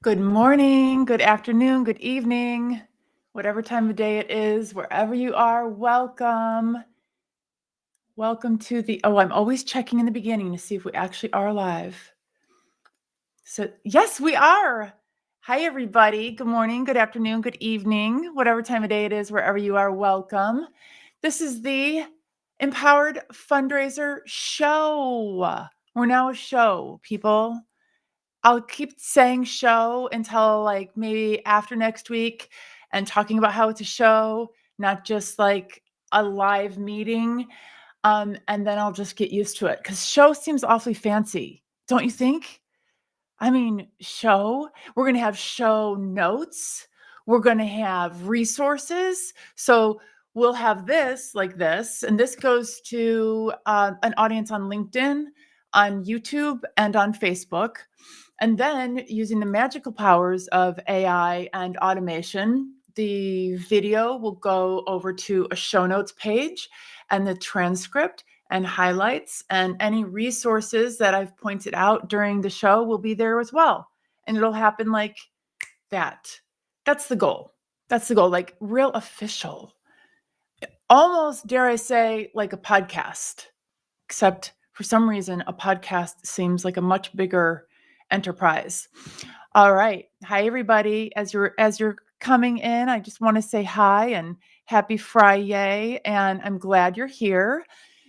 Good morning, good afternoon, good evening, whatever time of day it is, wherever you are, welcome. Welcome to I'm always checking in the beginning to see if we actually are live. So, yes, we are. Hi, everybody. Good morning, good afternoon, good evening, whatever time of day it is, wherever you are, welcome. This is the Empowered Fundraiser Show. We're now a show, people. I'll keep saying show until like maybe after next week and talking about how it's a show, not just like a live meeting. And then I'll just get used to it because show seems awfully fancy, don't you think? I mean, show, we're going to have show notes. We're going to have resources. So we'll have this like this, and this goes to an audience on LinkedIn, on YouTube, and on Facebook. And then using the magical powers of AI and automation, the video will go over to a show notes page and the transcript and highlights and any resources that I've pointed out during the show will be there as well. And it'll happen like that. That's the goal. That's the goal, like real official. Almost, dare I say, like a podcast, except for some reason, a podcast seems like a much bigger enterprise. All right. Hi, everybody. As you're coming in, I just want to say hi and happy Friday. And I'm glad you're here.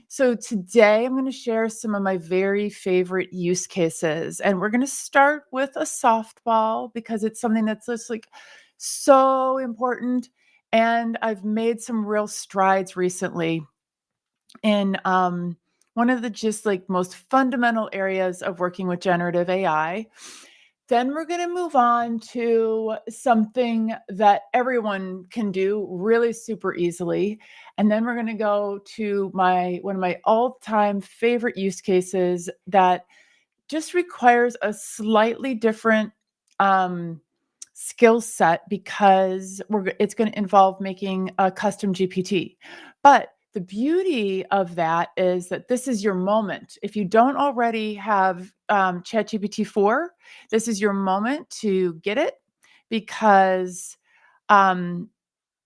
So today I'm going to share some of my very favorite use cases. And we're going to start with a softball because it's something that's just like so important. And I've made some real strides recently in one of the just like most fundamental areas of working with generative AI. Then we're going to move on to something that everyone can do really super easily. And then we're going to go to one of my all-time favorite use cases that just requires a slightly different skill set because it's going to involve making a custom GPT. But the beauty of that is that this is your moment. If you don't already have ChatGPT 4, this is your moment to get it because,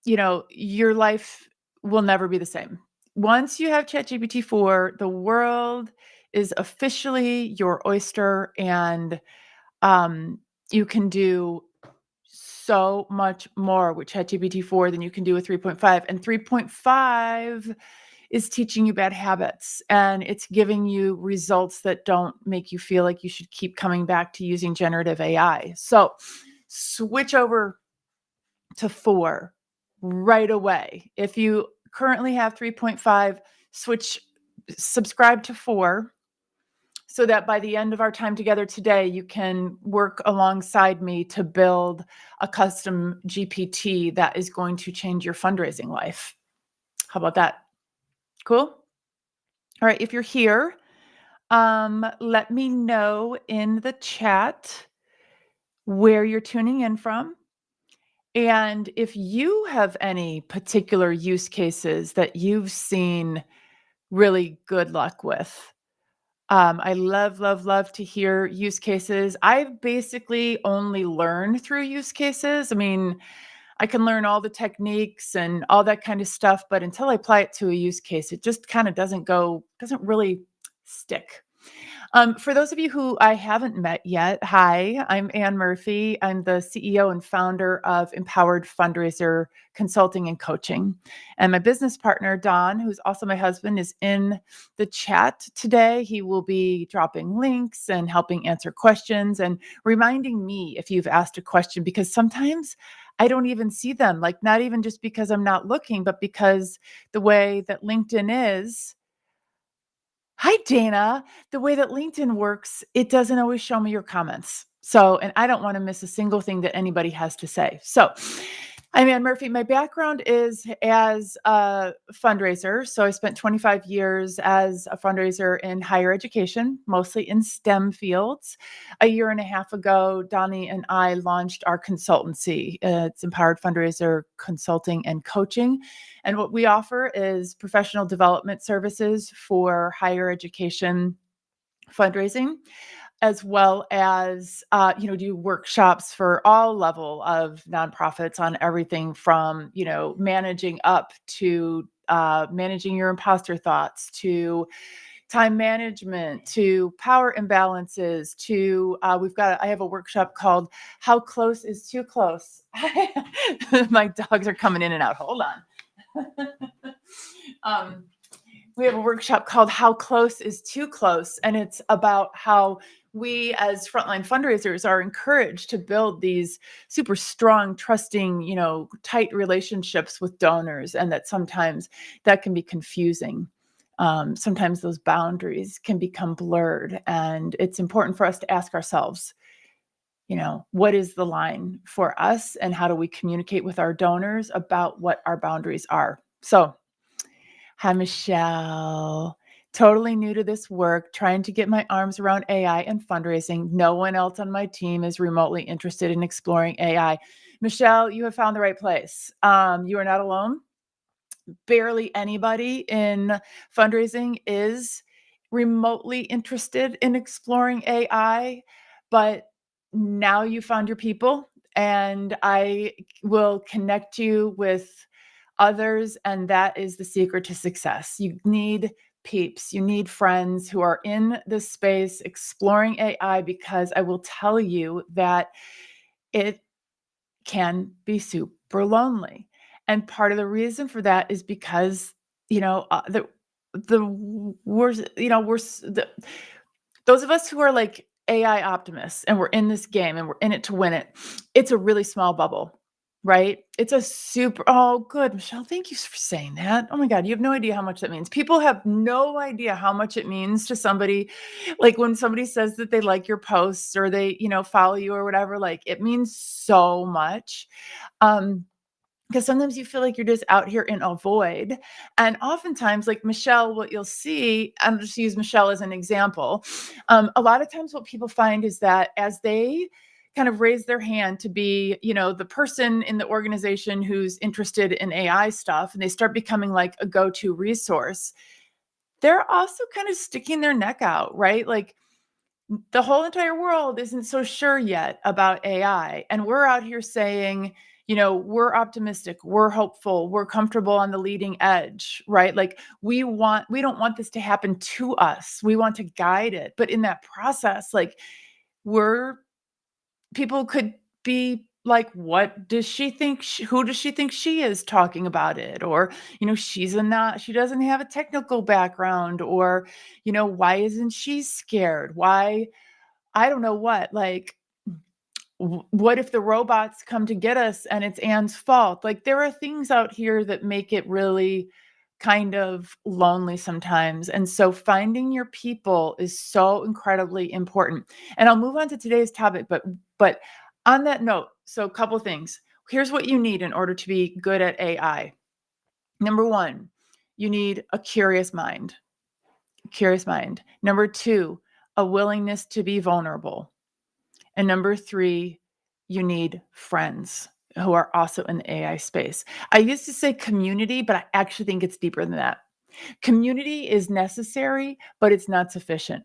your life will never be the same. Once you have ChatGPT 4, the world is officially your oyster, and you can do so much more with ChatGPT 4 than you can do with 3.5. And 3.5 is teaching you bad habits, and it's giving you results that don't make you feel like you should keep coming back to using generative AI. So switch over to 4 right away. If you currently have 3.5, subscribe to 4 so that by the end of our time together today, you can work alongside me to build a custom GPT that is going to change your fundraising life. How about that? Cool. All right. If you're here, let me know in the chat where you're tuning in from. And if you have any particular use cases that you've seen really good luck with. I love to hear use cases. I've basically only learned through use cases. I mean, I can learn all the techniques and all that kind of stuff, but until I apply it to a use case, it just kind of doesn't really stick. For those of you who I haven't met yet, hi, I'm Ann Murphy. I'm the CEO and founder of Empowered Fundraiser Consulting and Coaching. And my business partner, Don, who's also my husband, is in the chat today. He will be dropping links and helping answer questions and reminding me if you've asked a question, because sometimes I don't even see them, like not even just because I'm not looking, but because the way that LinkedIn is. Hi, Dana. The way that LinkedIn works, it doesn't always show me your comments. So, and I don't want to miss a single thing that anybody has to say. So, I'm Ann Murphy. My background is as a fundraiser. So I spent 25 years as a fundraiser in higher education, mostly in STEM fields. A year and a half ago, Donnie and I launched our consultancy. It's Empowered Fundraiser Consulting and Coaching. And what we offer is professional development services for higher education fundraising. as well as, do workshops for all level of nonprofits on everything from, managing up to managing your imposter thoughts to time management to power imbalances to I have a workshop called How Close is Too Close. My dogs are coming in and out. Hold on. um, we have a workshop called How Close is Too Close, and it's about how we as frontline fundraisers are encouraged to build these super strong, trusting, tight relationships with donors, and that sometimes that can be confusing. Sometimes those boundaries can become blurred, and it's important for us to ask ourselves, what is the line for us, and how do we communicate with our donors about what our boundaries are? So, hi, Michelle. Totally new to this work, trying to get my arms around AI and fundraising. No one else on my team is remotely interested in exploring AI. Michelle, you have found the right place. You are not alone. Barely anybody in fundraising is remotely interested in exploring AI, but now you found your people, and I will connect you with others, and that is the secret to success. You need peeps, you need friends who are in this space exploring AI, because I will tell you that it can be super lonely. And part of the reason for that is because, the worst, those of us who are like AI optimists and we're in this game and we're in it to win it, it's a really small bubble, right? It's a super, oh, good, Michelle. Thank you for saying that. Oh my God, you have no idea how much that means. People have no idea how much it means to somebody. Like when somebody says that they like your posts or they, follow you or whatever, like it means so much. Because sometimes you feel like you're just out here in a void. And oftentimes, like Michelle, what you'll see, I'm just use Michelle as an example. A lot of times what people find is that as they kind of raise their hand to be, the person in the organization who's interested in AI stuff, and they start becoming like a go-to resource, they're also kind of sticking their neck out, right? Like the whole entire world isn't so sure yet about AI. And we're out here saying, we're optimistic, we're hopeful, we're comfortable on the leading edge, right? Like we don't want this to happen to us. We want to guide it. But in that process, like we're people could be like, what does she think? Who does she think she is talking about it? Or, she doesn't have a technical background, or, why isn't she scared? Why? I don't know what, like, what if the robots come to get us and it's Anne's fault? Like, there are things out here that make it really kind of lonely sometimes. And so finding your people is so incredibly important. And I'll move on to today's topic, but on that note, so a couple things. Here's what you need in order to be good at AI. Number one, you need a curious mind. Curious mind. Number two, a willingness to be vulnerable. And number three, you need friends who are also in the AI space. I used to say community, but I actually think it's deeper than that. Community is necessary, but it's not sufficient.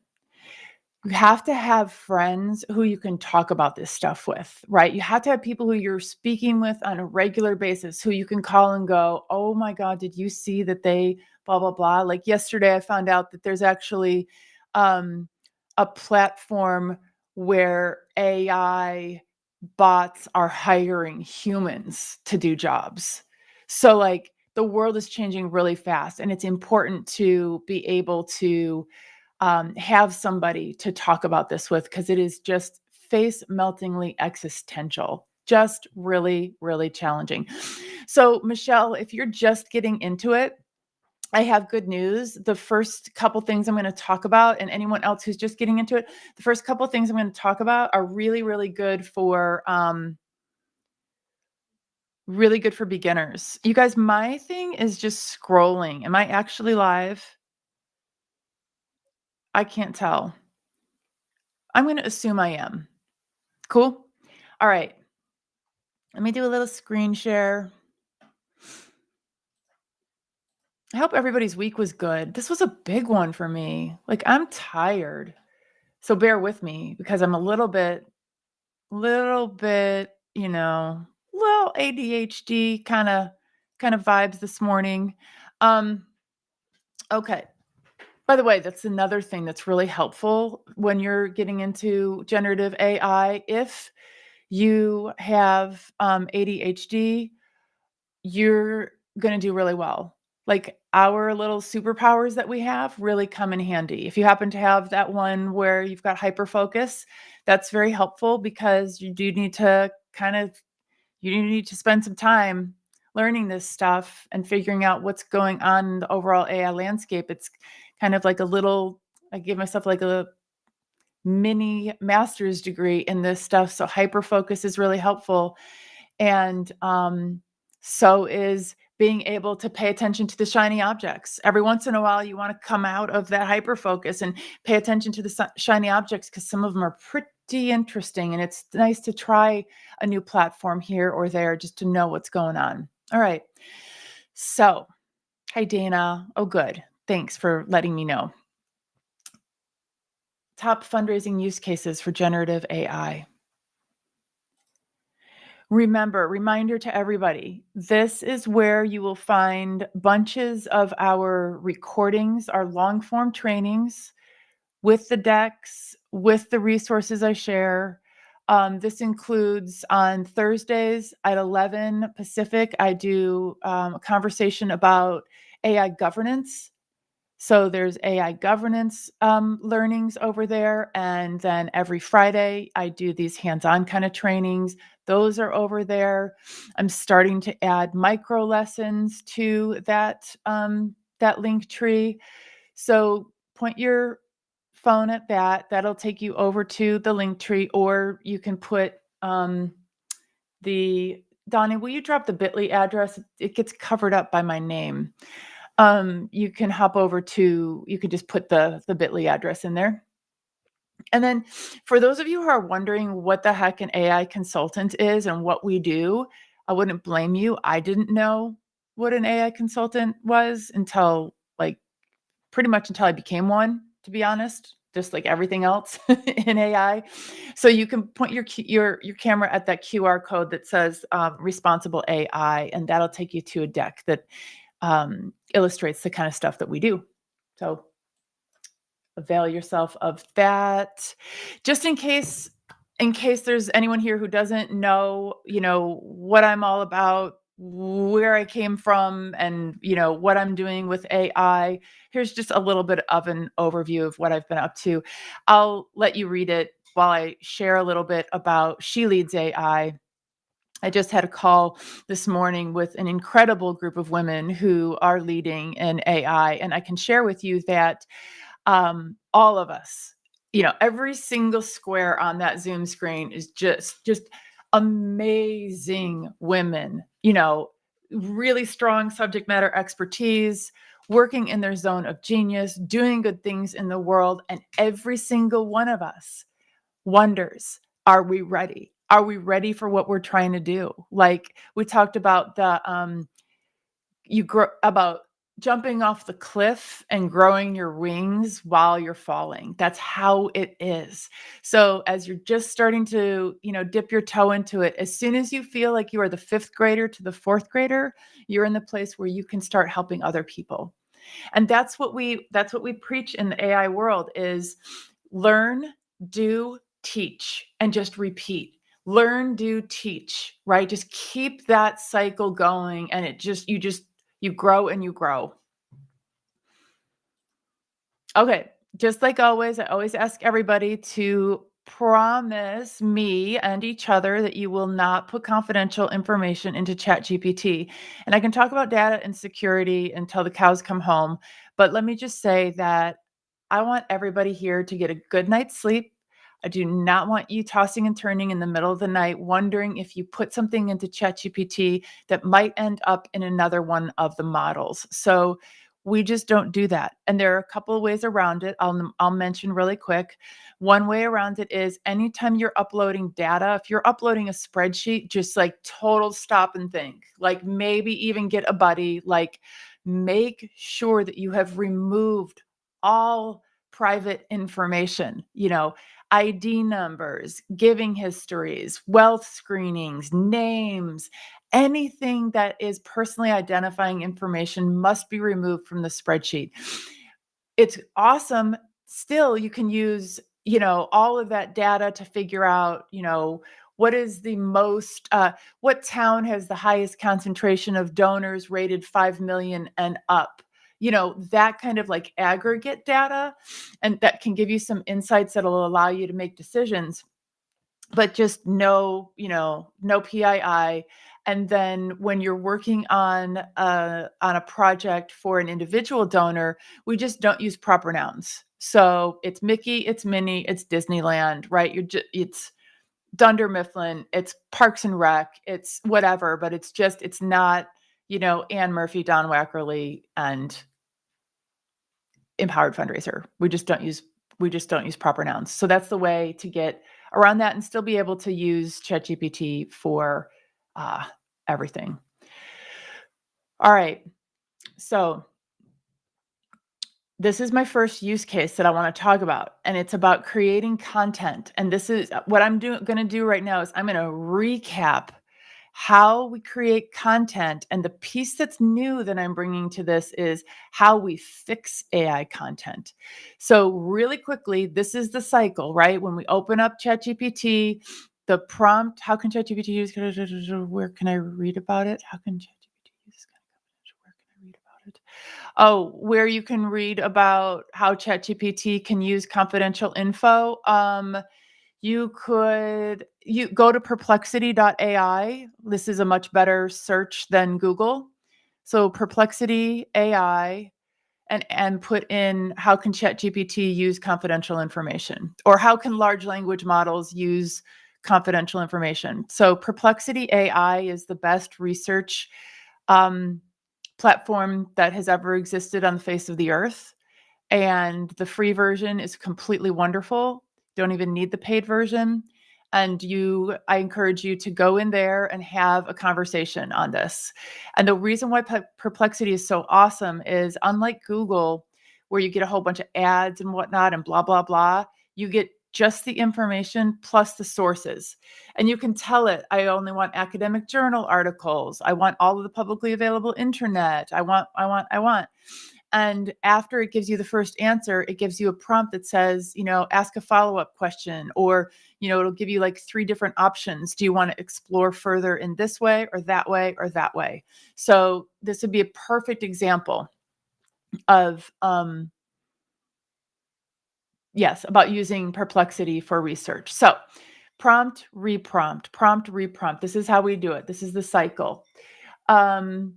You have to have friends who you can talk about this stuff with, right? You have to have people who you're speaking with on a regular basis, who you can call and go, oh my God, did you see that they blah, blah, blah. Like yesterday, I found out that there's actually a platform where AI bots are hiring humans to do jobs. So like the world is changing really fast, and it's important to be able to have somebody to talk about this with, because it is just face meltingly existential, just really, really challenging. So, Michelle, if you're just getting into it, I have good news. The first couple things I'm going to talk about, and anyone else who's just getting into it, the first couple things I'm going to talk about are really, really good for beginners. You guys, my thing is just scrolling. Am I actually live? I can't tell. I'm going to assume I am. Cool. All right. Let me do a little screen share. I hope everybody's week was good. This was a big one for me. Like, I'm tired. So bear with me because I'm a little bit, little ADHD kind of vibes this morning. Um, okay. By the way, that's another thing that's really helpful when you're getting into generative AI. If you have ADHD, you're going to do really well. Like our little superpowers that we have really come in handy. If you happen to have that one where you've got hyper focus, that's very helpful because you do need to spend some time learning this stuff and figuring out what's going on in the overall AI landscape. It's kind of like I gave myself like a mini master's degree in this stuff. So hyper focus is really helpful. And so is being able to pay attention to the shiny objects. Every once in a while, you want to come out of that hyper focus and pay attention to the shiny objects because some of them are pretty interesting. And it's nice to try a new platform here or there just to know what's going on. All right. So, hi, Dana. Oh, good. Thanks for letting me know. Top fundraising use cases for generative AI. Reminder to everybody, this is where you will find bunches of our recordings, our long form trainings with the decks, with the resources I share. This includes on Thursdays at 11 Pacific, I do a conversation about AI governance. So there's AI governance learnings over there. And then every Friday, I do these hands-on kind of trainings. Those are over there. I'm starting to add micro lessons to that link tree. So point your phone at that. That'll take you over to the link tree, or you can put Donnie, will you drop the bit.ly address? It gets covered up by my name. You can you can just put the bit.ly address in there. And then for those of you who are wondering what the heck an AI consultant is and what we do, I wouldn't blame you. I didn't know what an AI consultant was until pretty much until I became one, to be honest, just like everything else in AI. So you can point your camera at that QR code that says responsible AI, and that'll take you to a deck that illustrates the kind of stuff that we do. So avail yourself of that. Just in case there's anyone here who doesn't know, what I'm all about, where I came from, and what I'm doing with AI. Here's just a little bit of an overview of what I've been up to. I'll let you read it while I share a little bit about She Leads AI. I just had a call this morning with an incredible group of women who are leading in AI, and I can share with you that all of us, every single square on that Zoom screen is just amazing women, really strong subject matter expertise, working in their zone of genius, doing good things in the world, and every single one of us wonders, are we ready? Are we ready for what we're trying to do? Like we talked about about jumping off the cliff and growing your wings while you're falling. That's how it is. So as you're just starting to, dip your toe into it, as soon as you feel like you are the fifth grader to the fourth grader, you're in the place where you can start helping other people. And that's what we preach in the AI world is learn, do, teach, and just repeat. Learn, do, teach, right? Just keep that cycle going, and you grow and you grow. Okay, just like always, I always ask everybody to promise me and each other that you will not put confidential information into ChatGPT. And I can talk about data and security until the cows come home, but let me just say that I want everybody here to get a good night's sleep. I do not want you tossing and turning in the middle of the night, wondering if you put something into ChatGPT that might end up in another one of the models. So we just don't do that. And there are a couple of ways around it. I'll mention really quick. One way around it is anytime you're uploading data, if you're uploading a spreadsheet, just like total stop and think, like maybe even get a buddy, like make sure that you have removed all private information, ID numbers, giving histories, wealth screenings, names, anything that is personally identifying information must be removed from the spreadsheet. It's awesome. Still, you can use, all of that data to figure out, what is the most, what town has the highest concentration of donors rated 5 million and up? That kind of like aggregate data, and that can give you some insights that'll allow you to make decisions, but just no PII. And then when you're working on a project for an individual donor, we just don't use proper nouns. So it's Mickey, it's Minnie, it's Disneyland, right? It's Dunder Mifflin, it's Parks and Rec, it's whatever, but it's not, Ann Murphy, Don Wackerly, and Empowered Fundraiser. We just don't use proper nouns. So that's the way to get around that and still be able to use ChatGPT for uh, everything. All right. So this is my first use case that I want to talk about, and it's about creating content. And this is what I'm going to do right now is I'm going to recap how we create content. And the piece that's new that I'm bringing to this is how we fix AI content. So really quickly, this is the cycle, right? When we open up ChatGPT, the prompt, how can ChatGPT use, where can I read about it? How can ChatGPT use, where can I read about it? Oh, where you can read about how ChatGPT can use confidential info. You go to perplexity.ai. This is a much better search than Google. So Perplexity AI, and put in how can ChatGPT use confidential information, or how can large language models use confidential information. So Perplexity AI is the best research platform that has ever existed on the face of the earth. And the free version is completely wonderful. Don't even need the paid version. And I encourage you to go in there and have a conversation on this. And the reason why Perplexity is so awesome is, unlike Google, where you get a whole bunch of ads and whatnot and blah, blah, blah, you get just the information plus the sources. And you can tell it, I only want academic journal articles. I want all of the publicly available internet. I want. And after it gives you the first answer, it gives you a prompt that says, ask a follow-up question, or, it'll give you like 3 different options. Do you want to explore further in this way or that way or that way? So this would be a perfect example of, yes, about using Perplexity for research. So prompt, reprompt, prompt, reprompt. This is how we do it. This is the cycle. Now,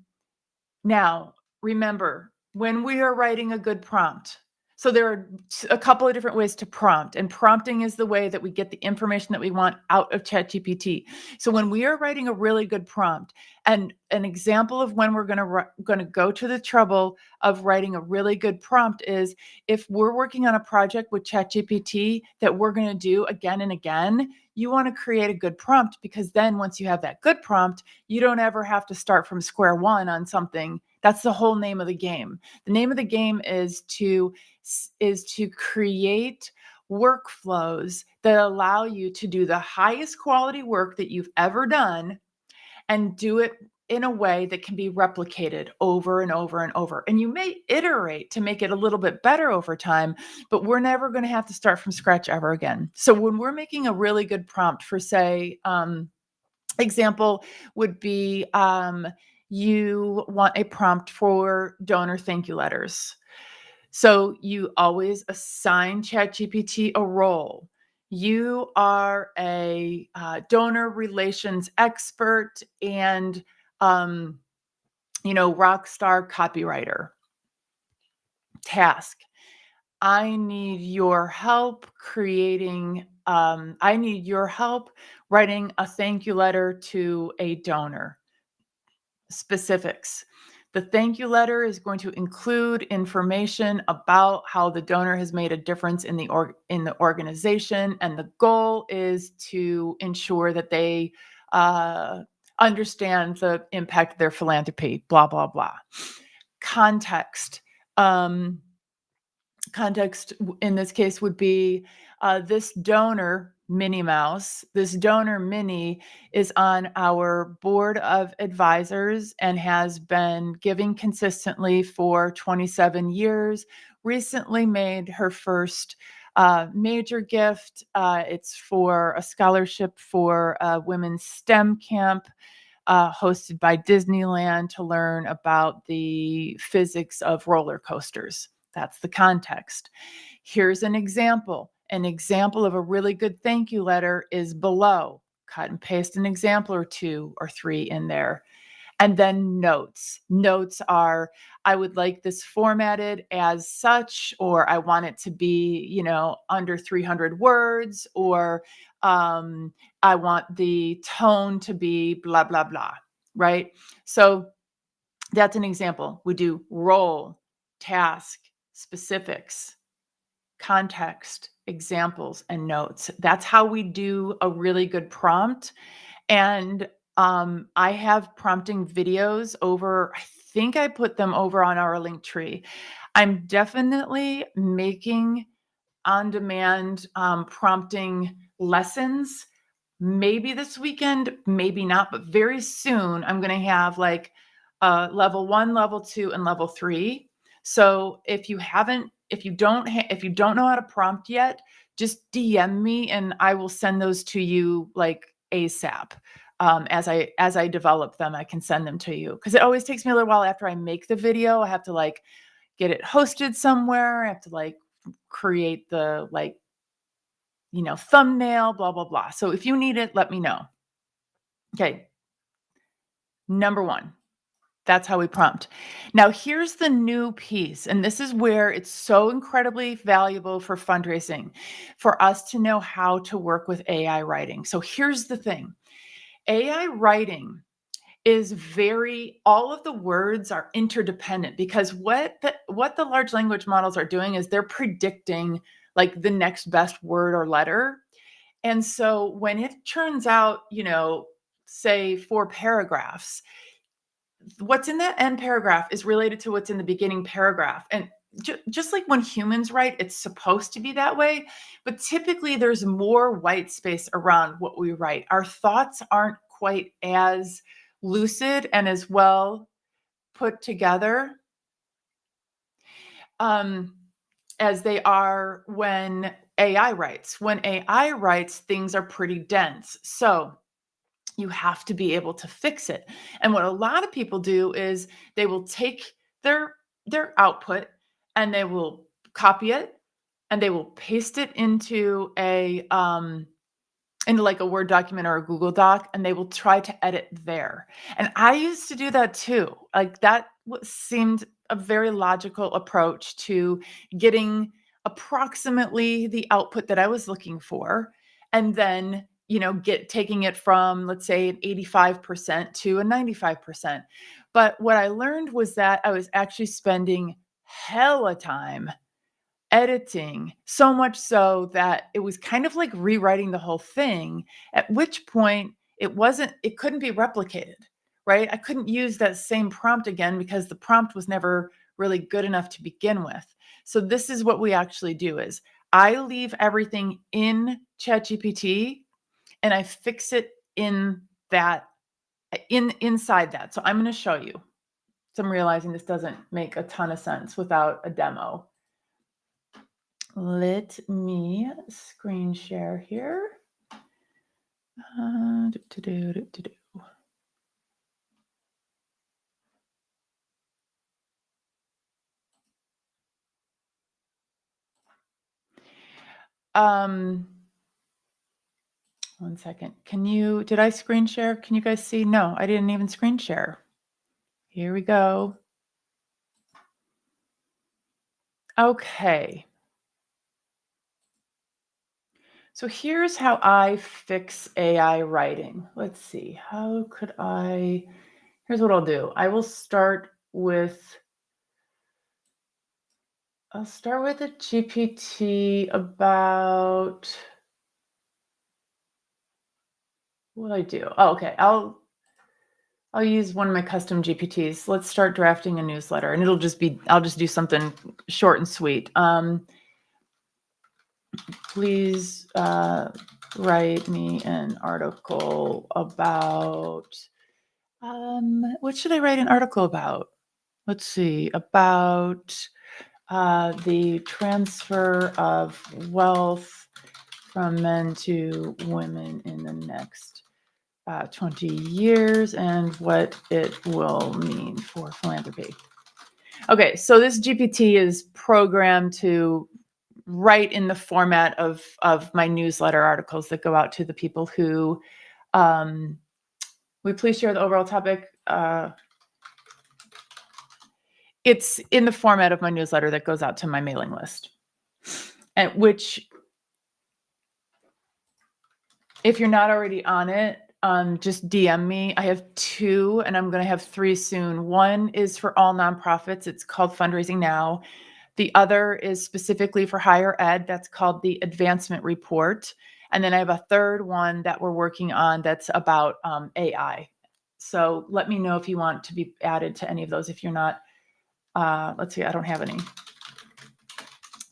remember, when we are writing a good prompt, so there are a couple of different ways to prompt, and prompting is the way that we get the information that we want out of ChatGPT. So when we are writing a really good prompt, and an example of when we're going to go to the trouble of writing a really good prompt is if we're working on a project with ChatGPT that we're going to do again and again, you want to create a good prompt, because then once you have that good prompt, you don't ever have to start from square one on something. That's the whole name of the game. The name of the game is to create workflows that allow you to do the highest quality work that you've ever done, and do it in a way that can be replicated over and over and over. And you may iterate to make it a little bit better over time, but we're never going to have to start from scratch ever again. So when we're making a really good prompt for, say, example would be, you want a prompt for donor thank you letters. So you always assign ChatGPT a role. You are a donor relations expert and, rock star copywriter. Task: I need your help writing a thank you letter to a donor. Specifics: the thank you letter is going to include information about how the donor has made a difference in the organization, and the goal is to ensure that they understand the impact of their philanthropy, blah, blah, blah. Context. Context in this case would be this donor, Minnie Mouse, this donor, Minnie, is on our board of advisors and has been giving consistently for 27 years. Recently made her first major gift. It's for a scholarship for a women's STEM camp hosted by Disneyland to learn about the physics of roller coasters. That's the context. Here's an example. An example of a really good thank you letter is below. Cut and paste an example or two or three in there. And then notes. Notes are, I would like this formatted as such, or I want it to be, under 300 words, or I want the tone to be blah, blah, blah, right? So that's an example. We do role, task, specifics, context, examples, and notes. That's how we do a really good prompt. And I have prompting videos over, I think I put them over on our link tree. I'm definitely making on-demand prompting lessons. Maybe this weekend, maybe not, but very soon I'm going to have like level 1, level 2, and level 3. So if you don't know how to prompt yet, just DM me and I will send those to you like ASAP. As I develop them, I can send them to you because it always takes me a little while after I make the video. I have to like get it hosted somewhere. I have to like create the thumbnail, blah, blah, blah. So if you need it, let me know. Okay. Number 1, that's how we prompt. Now here's the new piece. And this is where it's so incredibly valuable for fundraising, for us to know how to work with AI writing. So here's the thing. AI writing is all of the words are interdependent because what the large language models are doing is they're predicting like the next best word or letter. And so when it turns out, say 4 paragraphs, what's in that end paragraph is related to what's in the beginning paragraph. And just like when humans write, it's supposed to be that way. But typically there's more white space around what we write. Our thoughts aren't quite as lucid and as well put together as they are when AI writes. When AI writes, things are pretty dense. So you have to be able to fix it. And what a lot of people do is they will take their output and they will copy it and they will paste it into like a Word document or a Google Doc, and they will try to edit there. And I used to do that too. Like that seemed a very logical approach to getting approximately the output that I was looking for. And then, taking it from, let's say, an 85% to a 95%. But what I learned was that I was actually spending hella time editing, so much so that it was kind of like rewriting the whole thing, at which point it couldn't be replicated, right? I couldn't use that same prompt again because the prompt was never really good enough to begin with. So this is what we actually do is I leave everything in ChatGPT and I fix it inside that. So I'm going to show you. So I'm realizing this doesn't make a ton of sense without a demo. Let me screen share here. One second. Did I screen share? Can you guys see? No, I didn't even screen share. Here we go. Okay. So here's how I fix AI writing. Let's see. Here's what I'll do. I'll start with a GPT about what I do. Oh, okay. I'll use one of my custom GPTs. Let's start drafting a newsletter, and I'll just do something short and sweet. Please write me an article about, what should I write an article about? Let's see, about the transfer of wealth from men to women in the next 20 years and what it will mean for philanthropy. Okay, so this GPT is programmed to write in the format of my newsletter articles that go out to the people who, we please share the overall topic. It's in the format of my newsletter that goes out to my mailing list, and which, if you're not already on it, just DM me. I have 2, and I'm going to have 3 soon. One is for all nonprofits. It's called Fundraising Now. The other is specifically for higher ed. That's called the Advancement Report. And then I have a third one that we're working on that's about AI. So let me know if you want to be added to any of those. If you're not, let's see, I don't have any.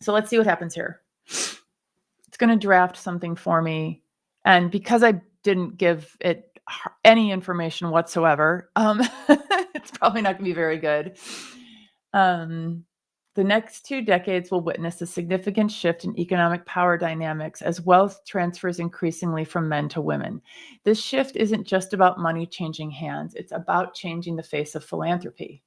So let's see what happens here. It's going to draft something for me. And because I didn't give it any information whatsoever, it's probably not going to be very good. The next 2 decades will witness a significant shift in economic power dynamics as wealth transfers increasingly from men to women. This shift isn't just about money changing hands, it's about changing the face of philanthropy.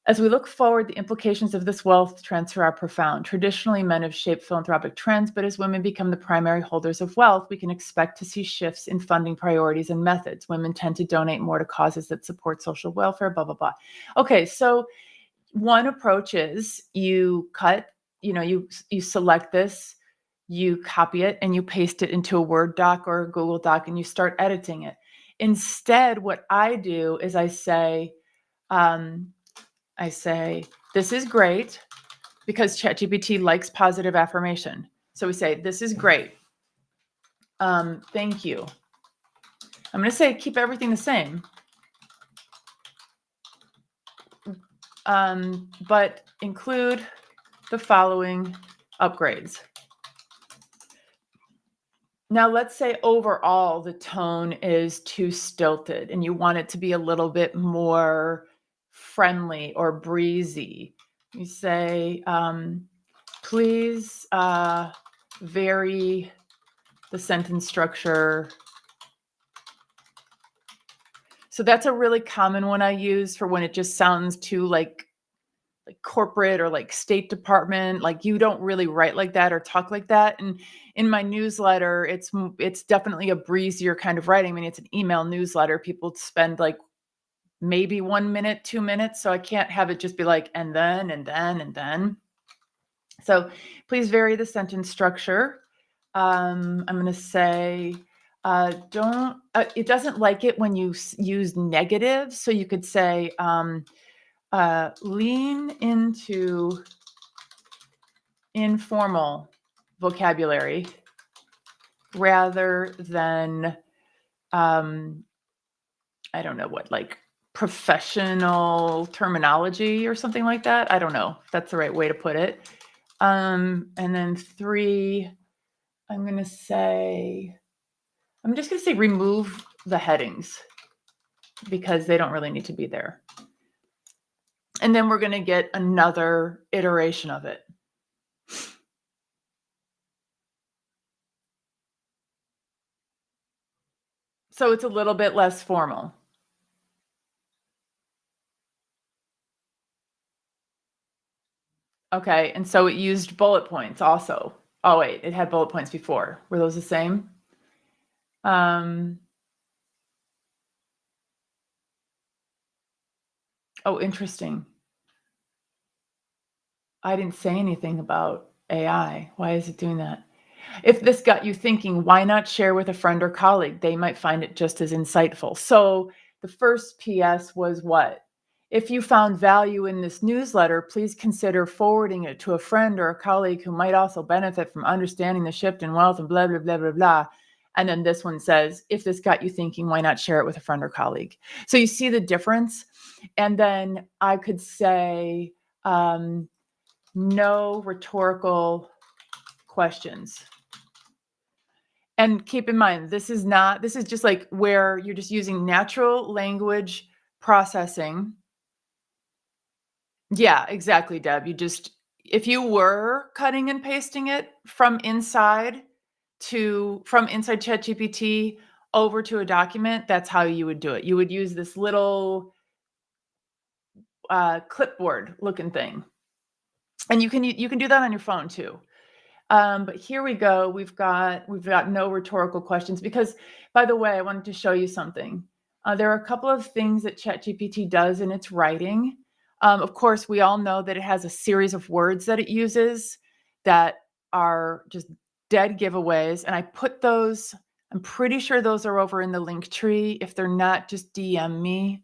As we look forward, the implications of this wealth transfer are profound. Traditionally, men have shaped philanthropic trends, but as women become the primary holders of wealth, we can expect to see shifts in funding priorities and methods. Women tend to donate more to causes that support social welfare, blah, blah, blah. Okay, so one approach is you select this, you copy it, and you paste it into a Word doc or a Google Doc, and you start editing it. Instead, what I do is I say, this is great, because ChatGPT likes positive affirmation. So we say, this is great. Thank you. I'm going to say, keep everything the same. But include the following upgrades. Now, let's say overall the tone is too stilted and you want it to be a little bit more friendly or breezy. You say, please vary the sentence structure. So that's a really common one I use for when it just sounds too like corporate or like State Department, like you don't really write like that or talk like that. And in my newsletter, it's definitely a breezier kind of writing. I mean, it's an email newsletter. People spend like maybe 1 minute, 2 minutes. So I can't have it just be like, and then, and then, and then. So please vary the sentence structure. I'm going to say, it doesn't like it when you use negative. So you could say, lean into informal vocabulary rather than, I don't know what, like professional terminology or something like that. I don't know if that's the right way to put it. And then 3, I'm just going to say remove the headings because they don't really need to be there. And then we're going to get another iteration of it. So it's a little bit less formal. Okay, and so it used bullet points also. Oh wait, it had bullet points before. Were those the same? Oh, interesting. I didn't say anything about AI. Why is it doing that? If this got you thinking, why not share with a friend or colleague? They might find it just as insightful. So the first PS was what? If you found value in this newsletter, please consider forwarding it to a friend or a colleague who might also benefit from understanding the shift in wealth and blah, blah, blah, blah, blah. And then this one says, if this got you thinking, why not share it with a friend or colleague? So you see the difference. And then I could say, no rhetorical questions. And keep in mind, this is just like where you're just using natural language processing. Yeah, exactly, Deb. If you were cutting and pasting it from inside ChatGPT over to a document, that's how you would do it. You would use this little clipboard looking thing. And you can do that on your phone too. But here we go. We've got no rhetorical questions because, by the way, I wanted to show you something. There are a couple of things that ChatGPT does in its writing. Of course, we all know that it has a series of words that it uses that are just dead giveaways. And I put those, I'm pretty sure those are over in the link tree. If they're not, just DM me.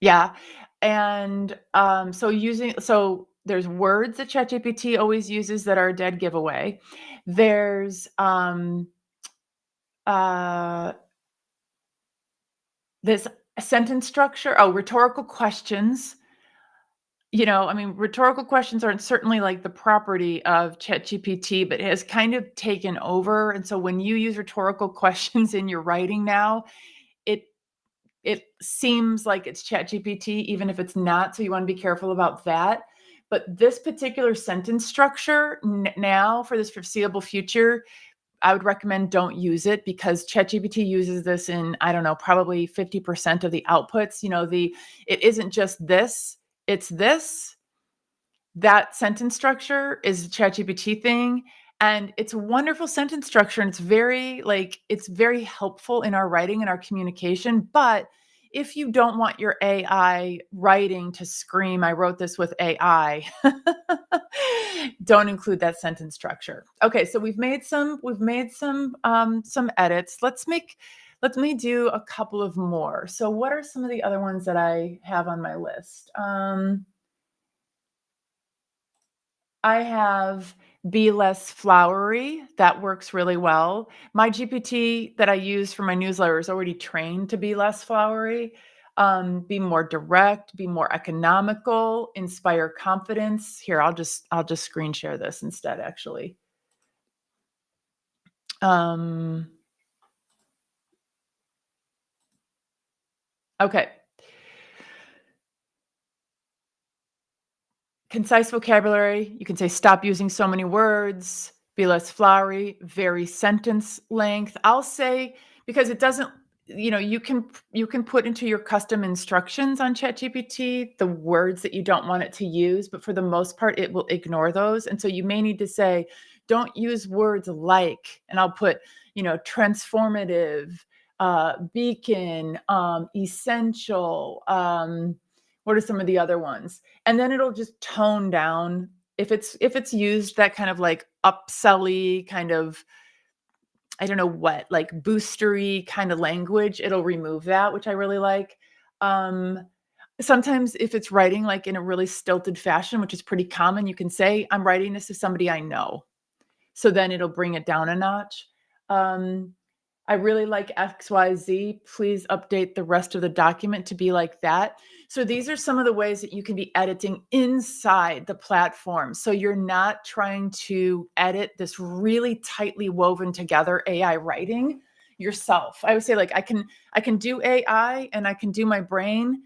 Yeah. And so there's words that ChatGPT always uses that are a dead giveaway. There's this sentence structure. Oh, rhetorical questions. Rhetorical questions aren't certainly like the property of ChatGPT, but it has kind of taken over. And so when you use rhetorical questions in your writing now, it it seems like it's ChatGPT, even if it's not. So you want to be careful about that. But this particular sentence structure now for this foreseeable future, I would recommend don't use it because ChatGPT uses this in, I don't know, probably 50% of the outputs. It isn't just this, it's this. That sentence structure is a ChatGPT thing. And it's a wonderful sentence structure. And it's very helpful in our writing and our communication. But if you don't want your AI writing to scream, I wrote this with AI, don't include that sentence structure. Okay, so we've made some edits. Let me do a couple of more. So what are some of the other ones that I have on my list? I have Be Less Flowery. That works really well. My GPT that I use for my newsletter is already trained to be less flowery. Be more direct, be more economical, inspire confidence. Here, I'll just screen share this instead, actually. Okay. Concise vocabulary. You can say, stop using so many words, be less flowery, vary sentence length. I'll say, because it doesn't, you can put into your custom instructions on ChatGPT the words that you don't want it to use, but for the most part, it will ignore those. And so you may need to say, don't use words like, and I'll put, transformative, beacon, essential, what are some of the other ones? And then it'll just tone down if it's used that kind of like upselly kind of, I don't know what, like boostery kind of language, it'll remove that, which I really like. Sometimes if it's writing like in a really stilted fashion, which is pretty common, you can say, I'm writing this to somebody I know. So then it'll bring it down a notch. I really like XYZ. Please update the rest of the document to be like that. So these are some of the ways that you can be editing inside the platform. So you're not trying to edit this really tightly woven together AI writing yourself. I would say like I can do AI and I can do my brain.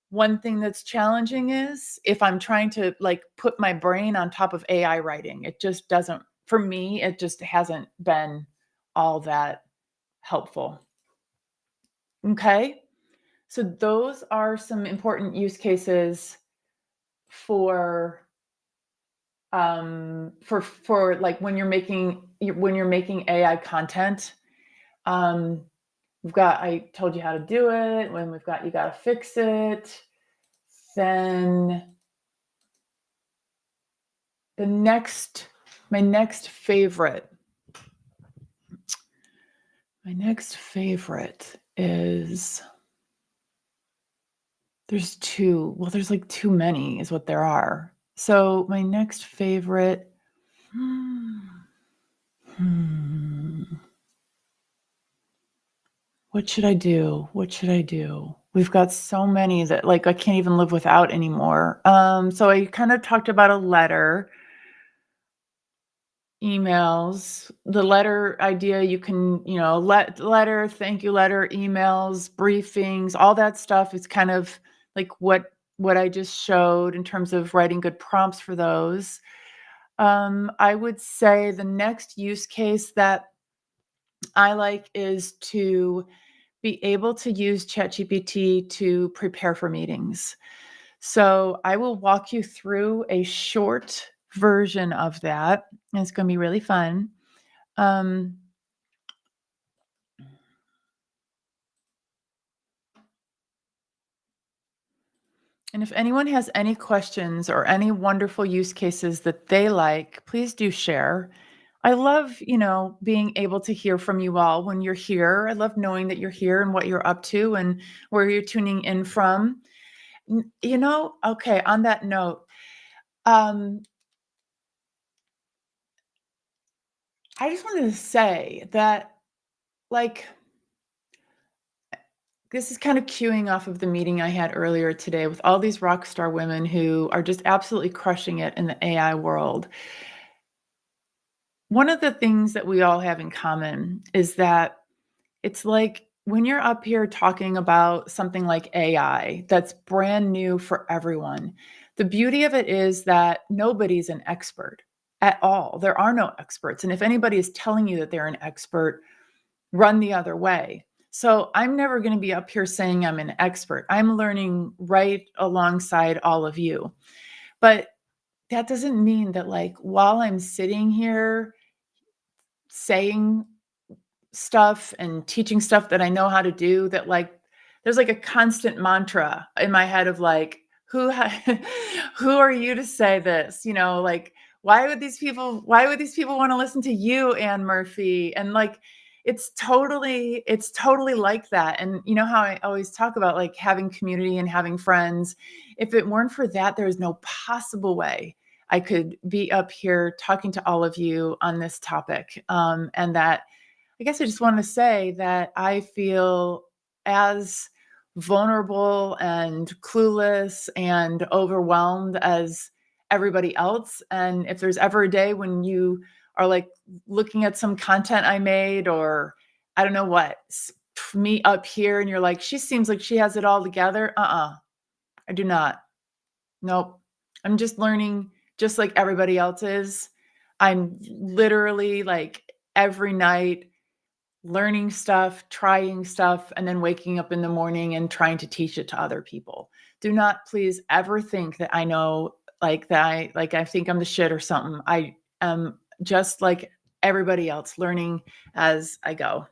One thing that's challenging is if I'm trying to like put my brain on top of AI writing, it just doesn't, for me, it just hasn't been all that helpful. Okay. So those are some important use cases for like when you're making AI content. I told you how to do it. When you got to fix it. Then my next favorite is, there's two. Well, there's like too many is what there are. So my next favorite, What should I do? What should I do? We've got so many that like I can't even live without anymore. So I kind of talked about a letter, emails, the letter idea. You can, letter, thank you letter, emails, briefings, all that stuff is kind of like what I just showed in terms of writing good prompts for those. I would say the next use case that I like is to be able to use ChatGPT to prepare for meetings. So I will walk you through a short version of that. And it's going to be really fun. Um, and if anyone has any questions or any wonderful use cases that they like, please do share. I love, being able to hear from you all when you're here. I love knowing that you're here and what you're up to and where you're tuning in from. Okay, on that note, um, I just wanted to say that, like, this is kind of queuing off of the meeting I had earlier today with all these rock star women who are just absolutely crushing it in the AI world. One of the things that we all have in common is that it's like when you're up here talking about something like AI that's brand new for everyone, the beauty of it is that nobody's an expert at all. There are no experts. And if anybody is telling you that they're an expert, run the other way. So I'm never going to be up here saying I'm an expert. I'm learning right alongside all of you. But that doesn't mean that, like, while I'm sitting here saying stuff and teaching stuff that I know how to do, that, like, there's like a constant mantra in my head of like, who are you to say this? Like, why would these people want to listen to you, Anne Murphy? And like, it's totally like that. And you know how I always talk about like having community and having friends. If it weren't for that, there's no possible way I could be up here talking to all of you on this topic. And that, I guess I just want to say that I feel as vulnerable and clueless and overwhelmed as everybody else. And if there's ever a day when you are like looking at some content I made, or I don't know what, me up here and you're like, she seems like she has it all together. I do not. Nope. I'm just learning just like everybody else is. I'm literally like every night learning stuff, trying stuff, and then waking up in the morning and trying to teach it to other people. Do not please ever think that I know, like that I think I'm the shit or something. I am just like everybody else, learning as I go.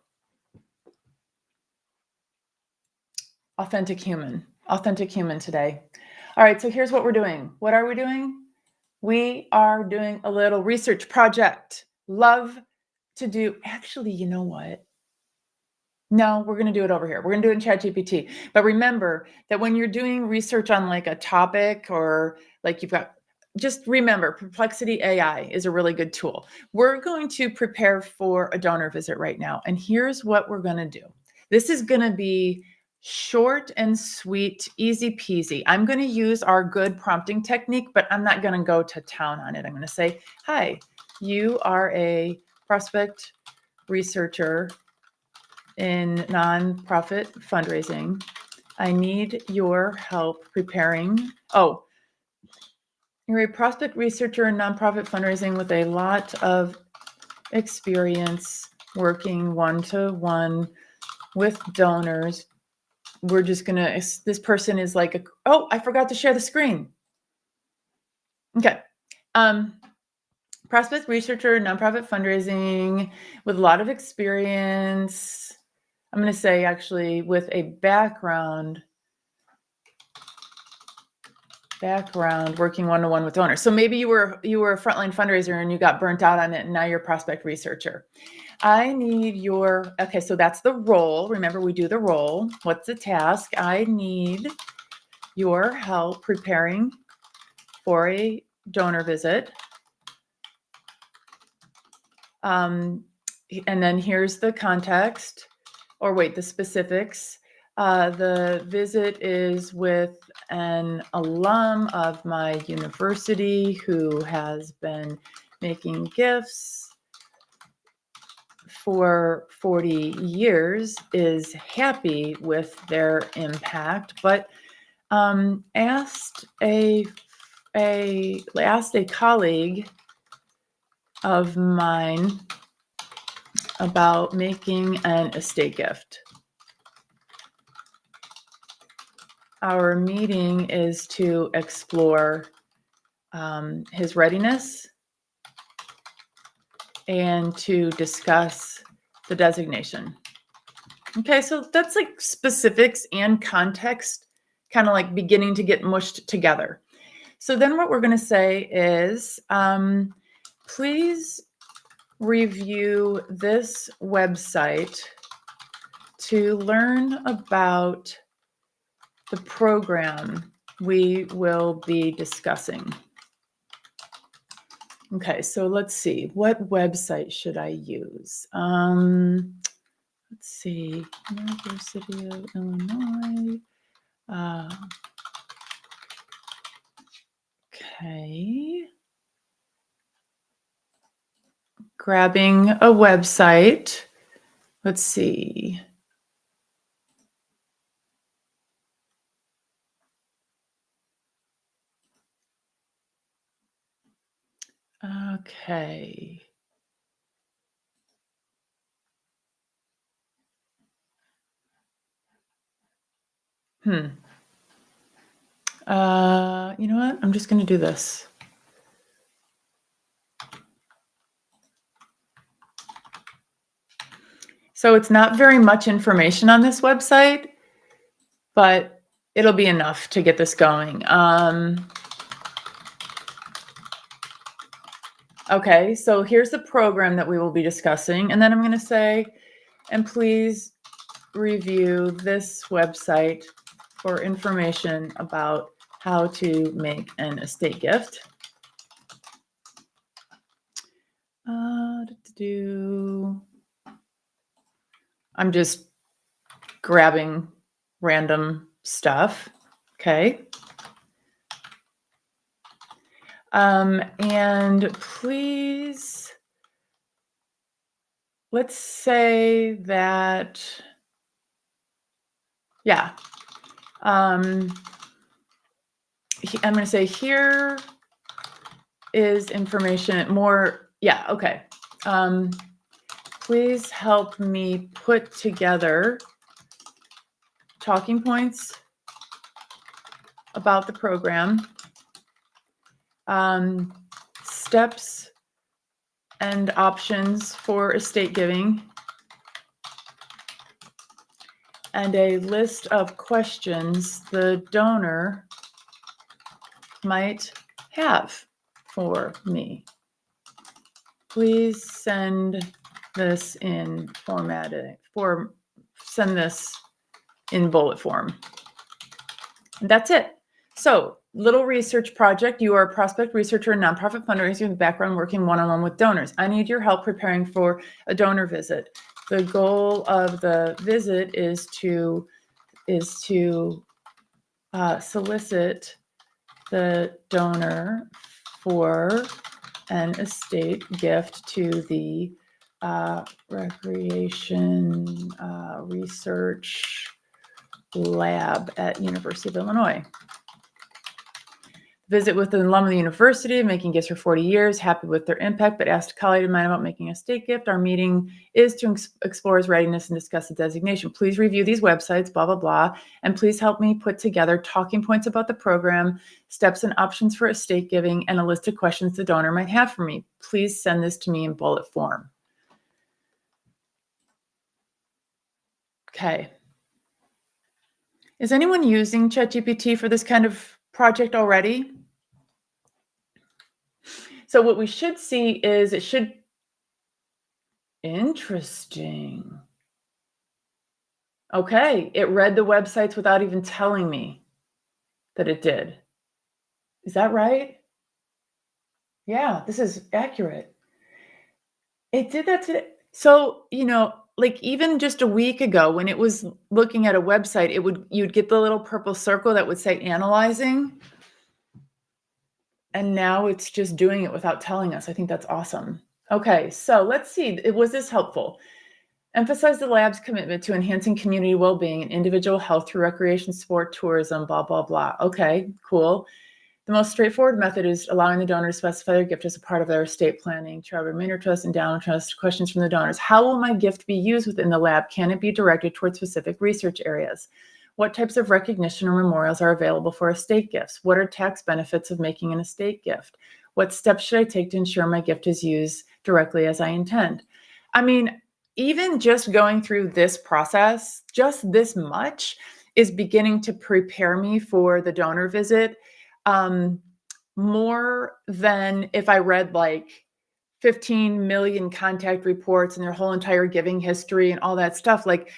Authentic human today. All right, so here's what we're doing. What are we doing? We are doing a little research project. Love to do. Actually, you know what? No, we're going to do it over here. We're going to do it in ChatGPT. But remember that when you're doing research on like a topic, or like just remember, Perplexity AI is a really good tool. We're going to prepare for a donor visit right now. And here's what we're going to do. This is going to be short and sweet, easy peasy. I'm going to use our good prompting technique, but I'm not going to go to town on it. I'm going to say, hi, you are a prospect researcher in nonprofit fundraising. I need your help preparing. Oh, you're a prospect researcher in nonprofit fundraising with a lot of experience working one-to-one with donors. We're just gonna, this person is like, oh, I forgot to share the screen. Okay. Prospect researcher, nonprofit fundraising with a lot of experience. I'm going to say actually with a background working one-to-one with donors. So maybe you were a frontline fundraiser and you got burnt out on it, and now you're a prospect researcher. I need your, okay, so that's the role. Remember, we do the role. What's the task? I need your help preparing for a donor visit. And then here's the context, or wait, the specifics. The visit is with an alum of my university who has been making gifts for 40 years, is happy with their impact, but asked a colleague of mine about making an estate gift. Our meeting is to explore his readiness and to discuss the designation. Okay, so that's like specifics and context kind of like beginning to get mushed together. So then what we're going to say is, please review this website to learn about the program we will be discussing. Okay, so let's see. What website should I use? Let's see. University of Illinois. Okay. Grabbing a website. Let's see. Okay. You know what? I'm just going to do this. So it's not very much information on this website, but it'll be enough to get this going. Okay, so here's the program that we will be discussing. And then I'm going to say, and please review this website for information about how to make an estate gift. I'm just grabbing random stuff. Okay. And please, let's say that, yeah. I'm going to say here is information more. Yeah. Okay. Please help me put together talking points about the program, steps and options for estate giving, and a list of questions the donor might have for me. Please send this in send this in bullet form. And that's it. So, little research project. You are a prospect researcher and nonprofit fundraiser with background working one-on-one with donors. I need your help preparing for a donor visit. The goal of the visit is to solicit the donor for an estate gift to the Recreation Research Lab at University of Illinois. Visit with an alum of the university, making gifts for 40 years, happy with their impact, but asked a colleague of mine about making a estate gift. Our meeting is to explore his readiness and discuss the designation. Please review these websites, blah, blah, blah, and please help me put together talking points about the program, steps and options for estate giving, and a list of questions the donor might have for me. Please send this to me in bullet form. Okay. Is anyone using ChatGPT for this kind of project already? So what we should see is interesting. Okay, it read the websites without even telling me that it did. Is that right? Yeah, this is accurate. It did that today. So, like even just a week ago when it was looking at a website, you'd get the little purple circle that would say analyzing, and now it's just doing it without telling us. I think that's awesome. Okay, so let's see. Was this helpful? Emphasize the lab's commitment to enhancing community well-being and individual health through recreation, sport, tourism, blah, blah, blah. Okay, cool. The most straightforward method is allowing the donor to specify their gift as a part of their estate planning, child remainder trust, endowment trust. Questions from the donors. How will my gift be used within the lab? Can it be directed towards specific research areas? What types of recognition or memorials are available for estate gifts? What are tax benefits of making an estate gift? What steps should I take to ensure my gift is used directly as I intend? I mean, even just going through this process, just this much is beginning to prepare me for the donor visit, um, more than if I read like 15 million contact reports and their whole entire giving history and all that stuff. Like,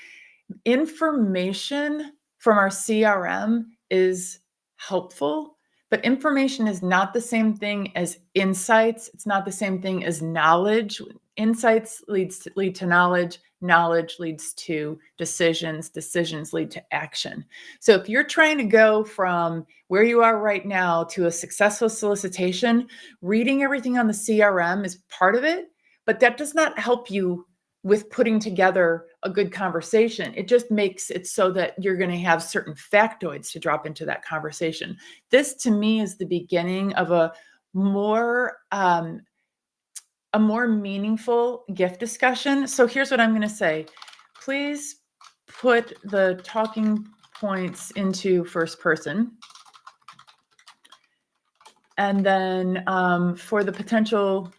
information from our CRM is helpful, but information is not the same thing as insights. It's not the same thing as knowledge. Insights lead to knowledge. Knowledge leads to decisions. Decisions lead to action. So if you're trying to go from where you are right now to a successful solicitation, reading everything on the CRM is part of it, but that does not help you with putting together a good conversation. It just makes it so that you're going to have certain factoids to drop into that conversation. This to me is the beginning of more a more meaningful gift discussion. So here's what I'm going to say. Please put the talking points into first person. And then for the potential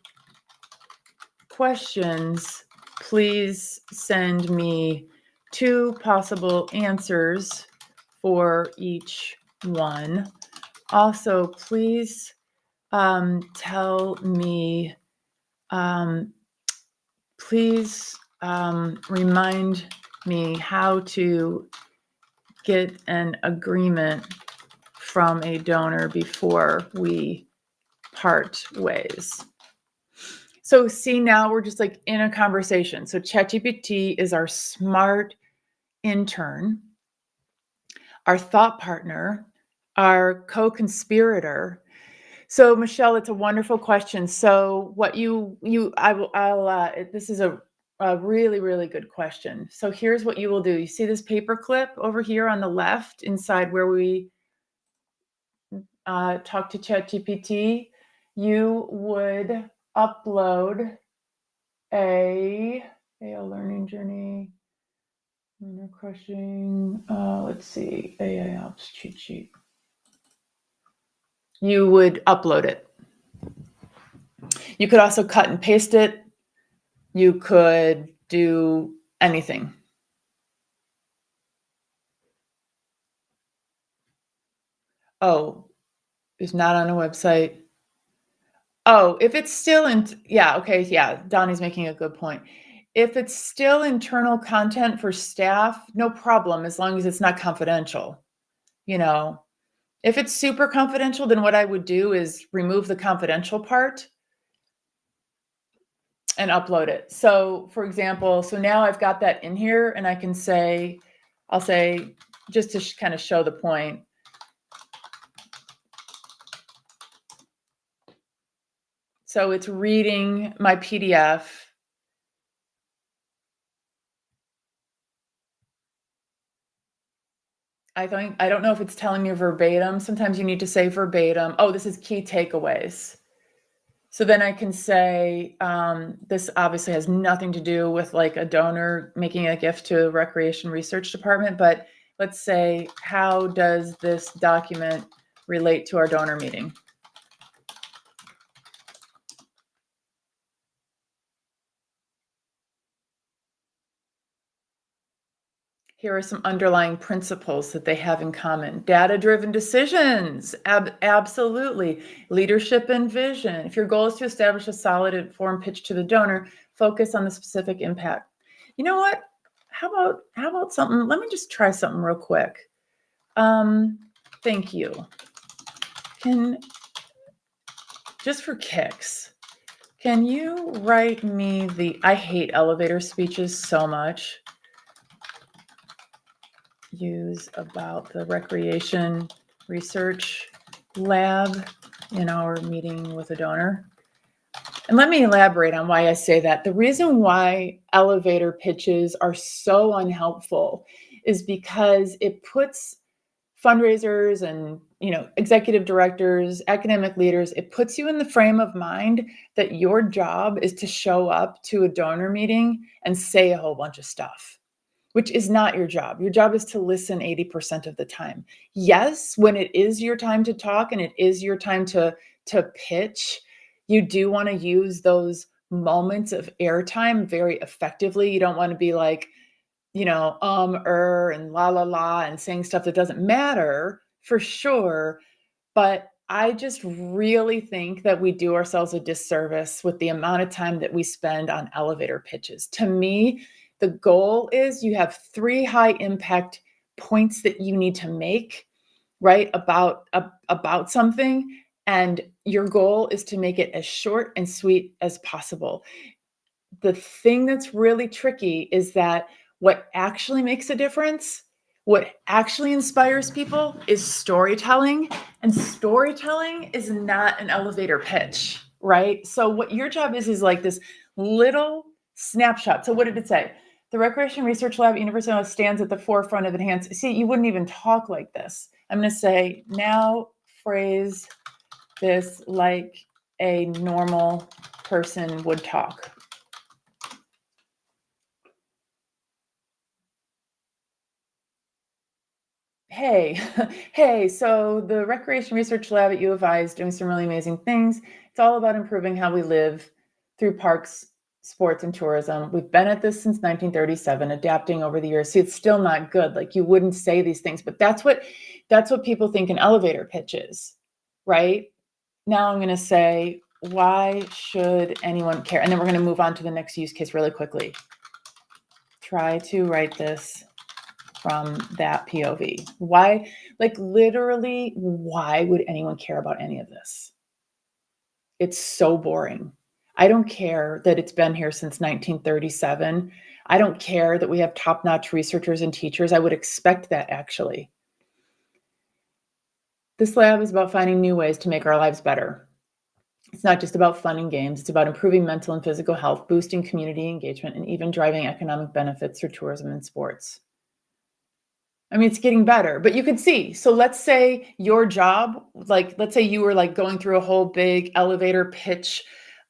questions, please send me 2 possible answers for each one. Also, please tell me, please remind me how to get an agreement from a donor before we part ways. So see, now we're just like in a conversation. So ChatGPT is our smart intern, our thought partner, our co-conspirator. So Michelle, it's a wonderful question. So what this is a really, really good question. So here's what you will do. You see this paper clip over here on the left inside where we talk to ChatGPT? You would upload a learning journey, learner crushing. Let's see, AI ops cheat sheet. You would upload it. You could also cut and paste it. You could do anything. Oh, it's not on a website. Oh, if it's still in, yeah, okay, yeah, Donnie's making a good point. If it's still internal content for staff, no problem, as long as it's not confidential. If it's super confidential, then what I would do is remove the confidential part and upload it. So for example, so now I've got that in here and I can say, I'll say, just to kind of show the point. So it's reading my PDF. I don't know if it's telling me verbatim. Sometimes you need to say verbatim. Oh, this is key takeaways. So then I can say, this obviously has nothing to do with like a donor making a gift to a recreation research department, but let's say, how does this document relate to our donor meeting? Here are some underlying principles that they have in common. Data-driven decisions, absolutely. Leadership and vision. If your goal is to establish a solid informed pitch to the donor, focus on the specific impact. You know what? How about something? Let me just try something real quick. Thank you. Just for kicks, Can you write me I hate elevator speeches so much. Use about the recreation research lab in our meeting with a donor. And let me elaborate on why I say that. The reason why elevator pitches are so unhelpful is because it puts fundraisers and executive directors, academic leaders, it puts you in the frame of mind that your job is to show up to a donor meeting and say a whole bunch of stuff, which is not your job. Your job is to listen 80% of the time. Yes, when it is your time to talk and it is your time to pitch, you do want to use those moments of airtime very effectively. You don't want to be like, and la, and saying stuff that doesn't matter for sure. But I just really think that we do ourselves a disservice with the amount of time that we spend on elevator pitches. To me, the goal is you have 3 high impact points that you need to make, right? About something. And your goal is to make it as short and sweet as possible. The thing that's really tricky is that what actually makes a difference, what actually inspires people is storytelling. And storytelling is not an elevator pitch, right? So what your job is like this little snapshot. So what did it say? The Recreation Research Lab at University of Iowa stands at the forefront of enhanced. See, you wouldn't even talk like this. I'm going to say, now phrase this like a normal person would talk. Hey, hey, so the Recreation Research Lab at U of I is doing some really amazing things. It's all about improving how we live through parks, sports, and tourism. We've been at this since 1937, adapting over the years. See, it's still not good. Like, you wouldn't say these things, but that's what people think an elevator pitch is, right? Now I'm going to say, why should anyone care? And then we're going to move on to the next use case really quickly. Try to write this from that POV. Why, like, literally, why would anyone care about any of this? It's so boring. I don't care that it's been here since 1937. I don't care that we have top-notch researchers and teachers. I would expect that, actually. This lab is about finding new ways to make our lives better. It's not just about fun and games. It's about improving mental and physical health, boosting community engagement, and even driving economic benefits through tourism and sports. I mean, it's getting better, but you could see. So let's say your job, like, let's say you were like going through a whole big elevator pitch,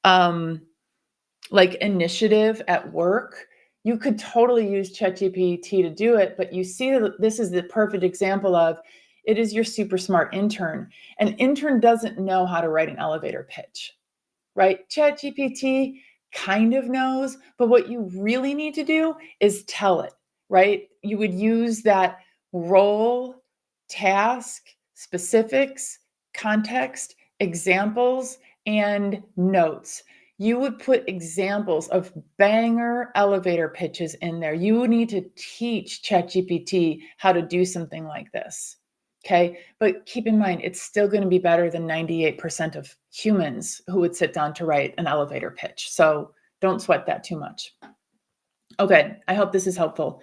like initiative at work. You could totally use ChatGPT to do it, but you see that this is the perfect example of it is your super smart intern. An intern doesn't know how to write an elevator pitch, right? ChatGPT kind of knows, but what you really need to do is tell it, right? You would use that role, task, specifics, context, examples, and notes. You would put examples of banger elevator pitches in there. You need to teach ChatGPT how to do something like this. Okay. But keep in mind, it's still going to be better than 98% of humans who would sit down to write an elevator pitch. So don't sweat that too much. Okay. I hope this is helpful.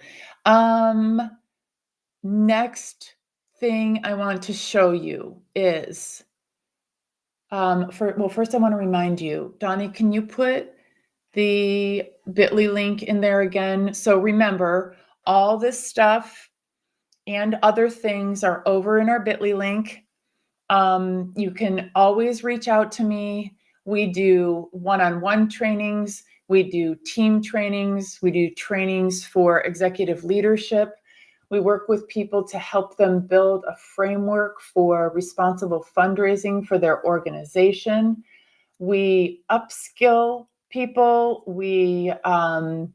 Next thing I want to show you is, first I want to remind you, Donnie, can you put the bit.ly link in there again? So remember, all this stuff and other things are over in our bit.ly link. You can always reach out to me. We do one-on-one trainings. We do team trainings. We do trainings for executive leadership. We work with people to help them build a framework for responsible fundraising for their organization. We upskill people. And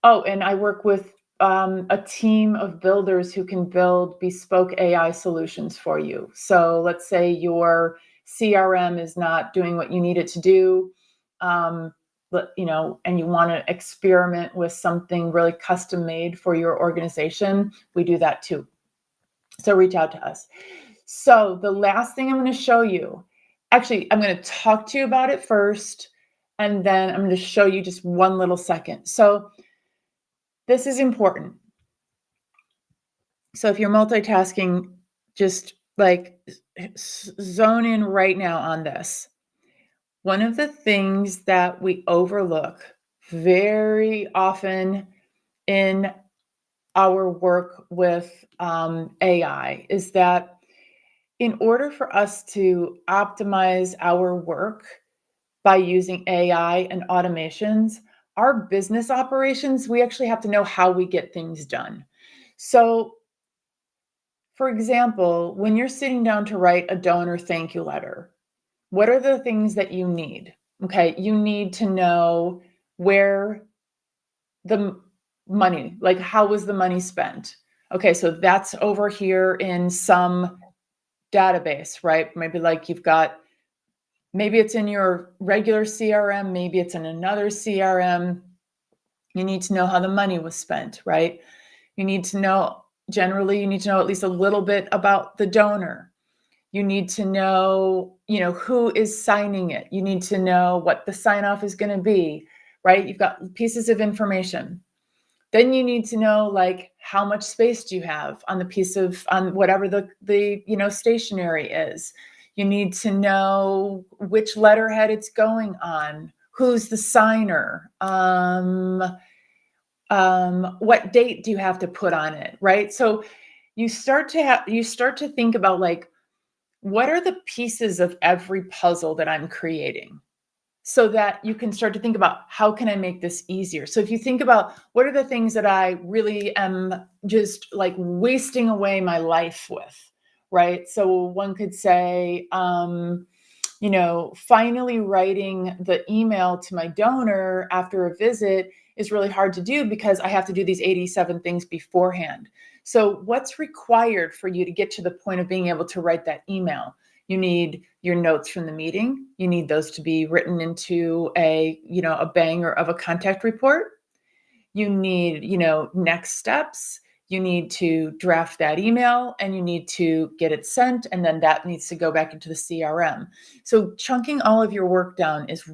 I work with a team of builders who can build bespoke AI solutions for you. So let's say your CRM is not doing what you need it to do, and you want to experiment with something really custom made for your organization, we do that too. So reach out to us. So the last thing I'm going to show you, actually, I'm going to talk to you about it first. And then I'm going to show you just one little second. So this is important. So if you're multitasking, just like zone in right now on this. One of the things that we overlook very often in our work with AI is that in order for us to optimize our work by using AI and automations, our business operations, we actually have to know how we get things done. So, for example, when you're sitting down to write a donor thank you letter, what are the things that you need? Okay, you need to know where the money, like how was the money spent? Okay, so that's over here in some database, right? Maybe like you've got, maybe it's in your regular CRM, maybe it's in another CRM. You need to know how the money was spent, right? You need to know, generally, you need to know at least a little bit about the donor. You need to know, who is signing it. You need to know what the sign off is going to be, right? You've got pieces of information. Then you need to know, like, how much space do you have on the piece of, on whatever the stationery is. You need to know which letterhead it's going on, who's the signer, what date do you have to put on it, right? So you start to think about, like, what are the pieces of every puzzle that I'm creating, so that you can start to think about, how can I make this easier? So if you think about, what are the things that I really am just like wasting away my life with, right? So one could say, finally writing the email to my donor after a visit is really hard to do because I have to do these 87 things beforehand. So what's required for you to get to the point of being able to write that email? You need your notes from the meeting. You need those to be written into a banger of a contact report. You need, next steps. You need to draft that email and you need to get it sent. And then that needs to go back into the CRM. So chunking all of your work down is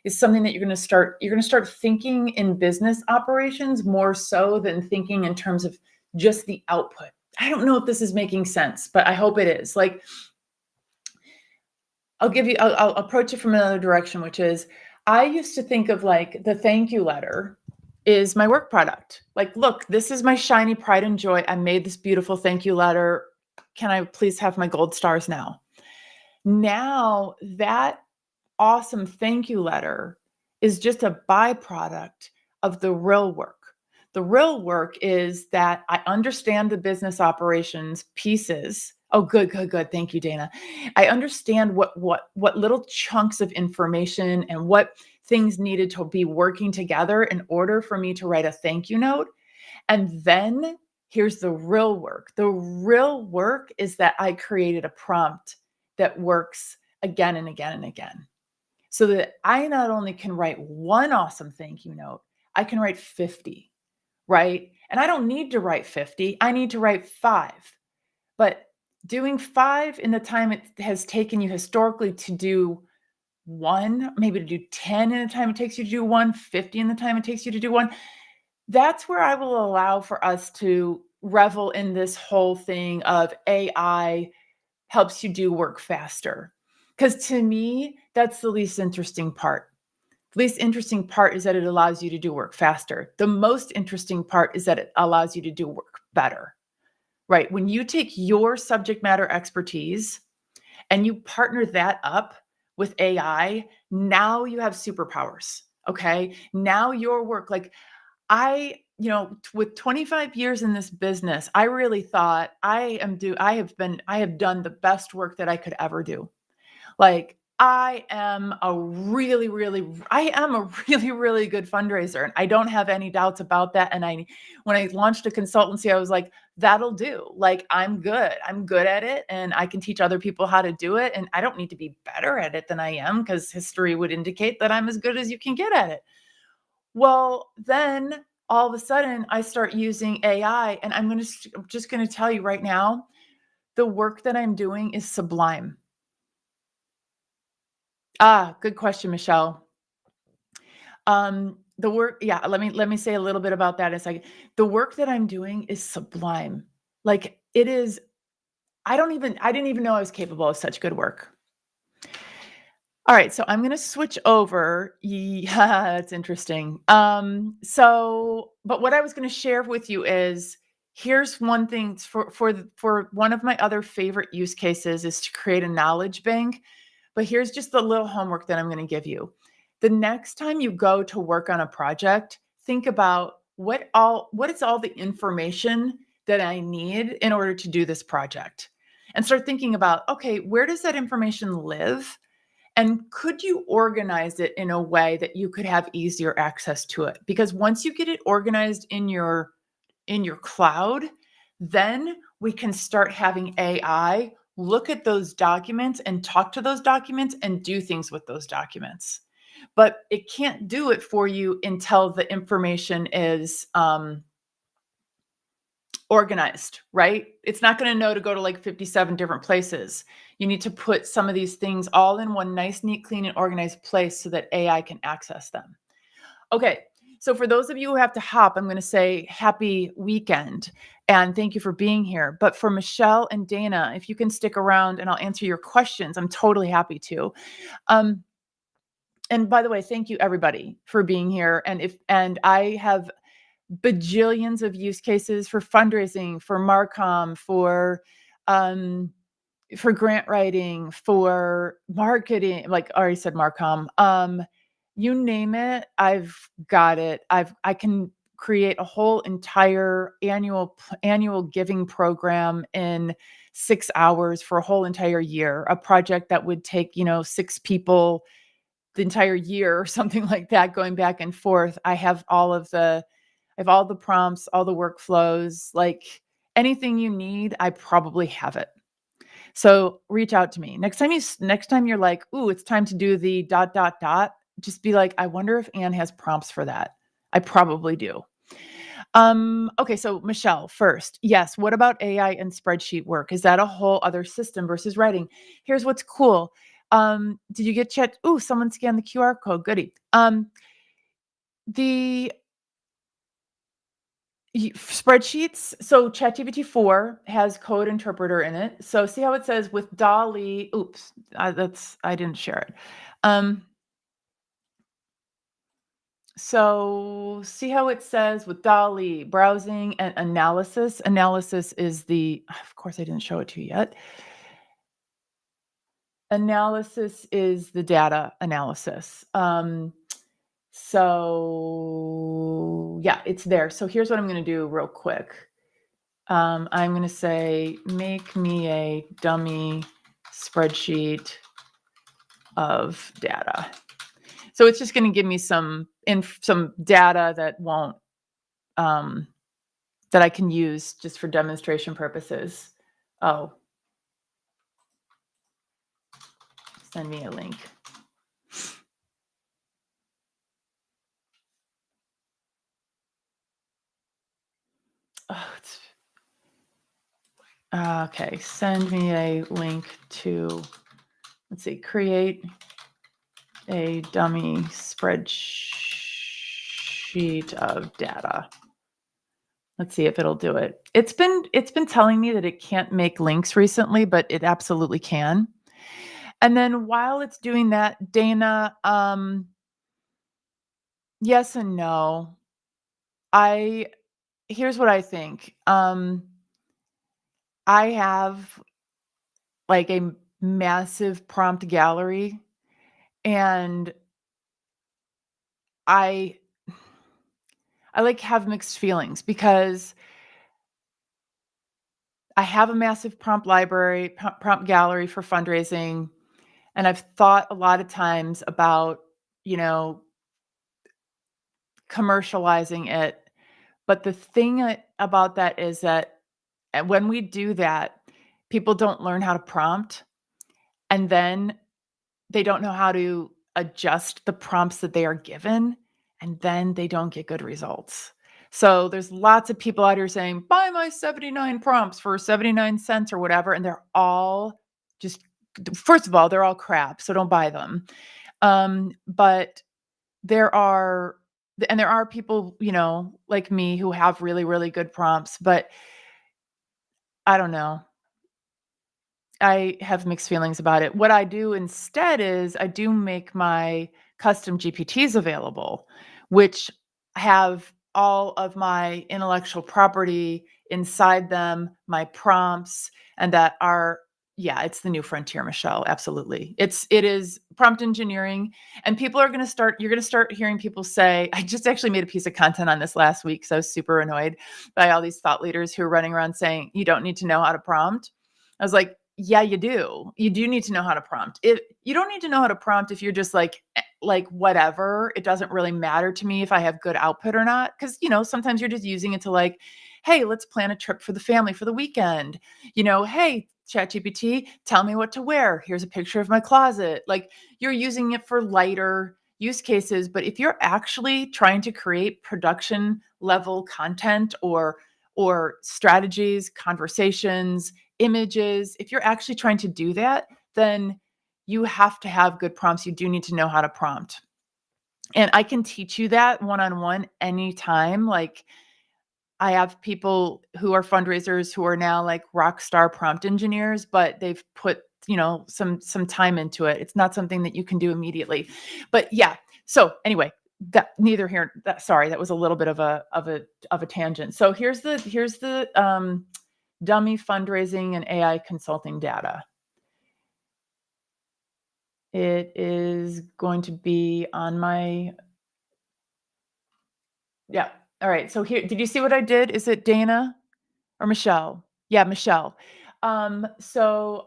something that you're going to start thinking in business operations more so than thinking in terms of just the output. I don't know if this is making sense, but I hope it is. Like, I'll approach it from another direction, which is, I used to think of, like, the thank you letter is my work product. Like, look, this is my shiny pride and joy. I made this beautiful thank you letter. Can I please have my gold stars now? Now that awesome thank you letter is just a byproduct of the real work. The real work is that I understand the business operations pieces. Oh, good, good, good. Thank you, Dana. I understand what little chunks of information and what things needed to be working together in order for me to write a thank you note. And then here's the real work. The real work is that I created a prompt that works again and again and again, so that I not only can write one awesome thank you note, I can write 50, right? And I don't need to write 50, I need to write 5. But doing 5 in the time it has taken you historically to do 1, maybe to do 10 in the time it takes you to do 1, 50 in the time it takes you to do 1, that's where I will allow for us to revel in this whole thing of AI helps you do work faster. Because to me, that's the least interesting part. The least interesting part is that it allows you to do work faster. The most interesting part is that it allows you to do work better, right? When you take your subject matter expertise and you partner that up with AI, now you have superpowers. Okay. Now your work, like, with 25 years in this business, I really thought I have done the best work that I could ever do. Like, I am a really, really good fundraiser. And I don't have any doubts about that. And when I launched a consultancy, I was like, that'll do. Like, I'm good. I'm good at it. And I can teach other people how to do it. And I don't need to be better at it than I am, because history would indicate that I'm as good as you can get at it. Well, then all of a sudden I start using AI, and I'm just going to tell you right now, the work that I'm doing is sublime. Ah, good question, Michelle. The work, yeah, let me say a little bit about that in a second. The work that I'm doing is sublime. Like it is, I didn't even know I was capable of such good work. All right, so I'm going to switch over. Yeah, that's interesting. But what I was going to share with you is here's one thing for one of my other favorite use cases is to create a knowledge bank. But here's just the little homework that I'm going to give you. The next time you go to work on a project, think about what is all the information that I need in order to do this project. And start thinking about, okay, where does that information live? And could you organize it in a way that you could have easier access to it? Because once you get it organized in your cloud, then we can start having AI look at those documents and talk to those documents and do things with those documents. But it can't do it for you until the information is organized, right? It's not going to know to go to like 57 different places. You need to put some of these things all in one nice, neat, clean, and organized place so that AI can access them. Okay. So for those of you who have to hop, I'm going to say happy weekend and thank you for being here. But for Michelle and Dana, if you can stick around and I'll answer your questions, I'm totally happy to. Um, and by the way, thank you everybody for being here. And I have bajillions of use cases for fundraising, for Marcom, um, for grant writing, for marketing. Like I already said, Marcom. You name it, I've got it. I can create a whole entire annual giving program in 6 hours for a whole entire year. A project that would take 6 people the entire year or something like that, going back and forth. I have all the prompts, all the workflows, like anything you need, I probably have it. So reach out to me. Next time you're like, "Ooh, it's time to do the ... just be like, "I wonder if Anne has prompts for that." I probably do. Okay, so Michelle, first. Yes, what about AI and spreadsheet work? Is that a whole other system versus writing? Here's what's cool. Did you get chat? Ooh, someone scanned the QR code. Goody. The spreadsheets. So ChatGPT 4 has code interpreter in it. So see how it says with Dolly. Oops, I didn't share it. So see how it says with Dolly browsing and analysis. Analysis is of course I didn't show it to you yet. Analysis is the data analysis. So yeah, it's there. So here's what I'm going to do real quick. I'm going to say, make me a dummy spreadsheet of data. So it's just going to give me some data that won't, that I can use just for demonstration purposes. Oh, send me a link. Oh, okay, send me a link to, let's see, create a dummy spreadsheet of data. Let's see if it'll do it. It's been telling me that it can't make links recently, but it absolutely can. And then while it's doing that, Dana, yes and no. Here's what I think. I have like a massive prompt gallery, and I like have mixed feelings because I have a massive prompt library, prompt gallery for fundraising, and I've thought a lot of times about, commercializing it. But the thing about that is that when we do that, people don't learn how to prompt, and then they don't know how to adjust the prompts that they are given, and then they don't get good results. So there's lots of people out here saying, buy my 79 prompts for 79 cents or whatever. And they're all just, first of all, they're all crap. So don't buy them. But there are and there are people, like me who have really, really good prompts, but I don't know. I have mixed feelings about it. What I do instead is I do make my custom GPTs available, which have all of my intellectual property inside them, my prompts, and that are, yeah, it's the new frontier, Michelle. Absolutely. It is prompt engineering. And you're going to start hearing people say, I just actually made a piece of content on this last week. So I was super annoyed by all these thought leaders who are running around saying, you don't need to know how to prompt. I was like, yeah, you do. You do need to know how to prompt. You don't need to know how to prompt if you're just like whatever. It doesn't really matter to me if I have good output or not. Cause sometimes you're just using it to like, hey, let's plan a trip for the family for the weekend. Hey, ChatGPT, tell me what to wear. Here's a picture of my closet. Like you're using it for lighter use cases. But if you're actually trying to create production level content or strategies, conversations, images, if you're actually trying to do that, then you have to have good prompts. You do need to know how to prompt. And I can teach you that one-on-one anytime. Like I have people who are fundraisers who are now like rock star prompt engineers, but they've put, some time into it. It's not something that you can do immediately. But yeah. So anyway, that neither here that sorry, that was a little bit of a tangent. So here's the dummy fundraising and AI consulting data. It is going to be on my, yeah. All right. So here, did you see what I did? Is it Dana or Michelle? Yeah, Michelle. So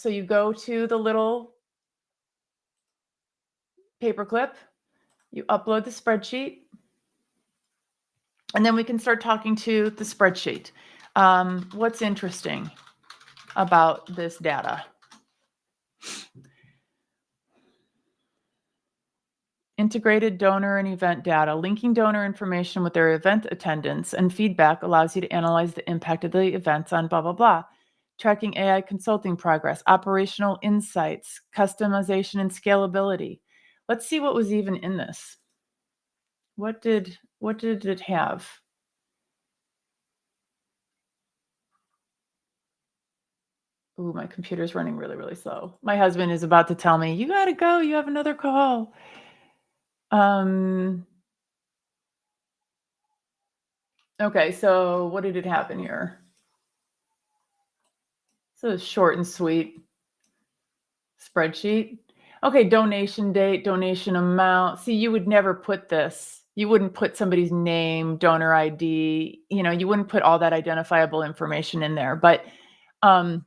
you go to the little paperclip, you upload the spreadsheet, and then we can start talking to the spreadsheet. What's interesting about this data? Integrated donor and event data. Linking donor information with their event attendance and feedback allows you to analyze the impact of the events on blah, blah, blah. Tracking AI consulting progress, operational insights, customization and scalability. Let's see what was even in this. What did it have? Ooh, my computer's running really, really slow. My husband is about to tell me, you gotta go, you have another call. Okay, so what did it happen here? So short and sweet spreadsheet. Okay, donation date, donation amount. See, you would never put this. You wouldn't put somebody's name, donor ID, you wouldn't put all that identifiable information in there. But um,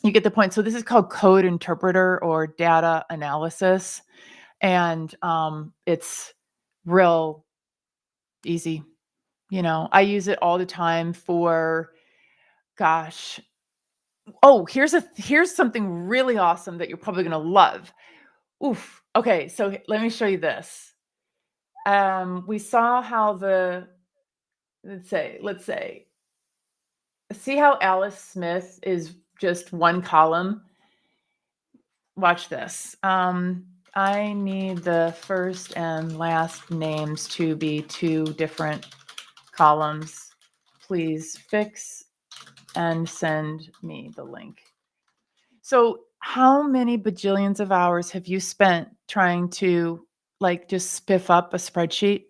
you get the point. So this is called code interpreter or data analysis. And it's real easy. I use it all the time for, gosh. Oh, here's something really awesome that you're probably going to love. Oof. Okay, so let me show you this. We saw how let's say, see how Alice Smith is just one column? Watch this. I need the first and last names to be two different columns. Please fix and send me the link. So, how many bajillions of hours have you spent trying to like just spiff up a spreadsheet?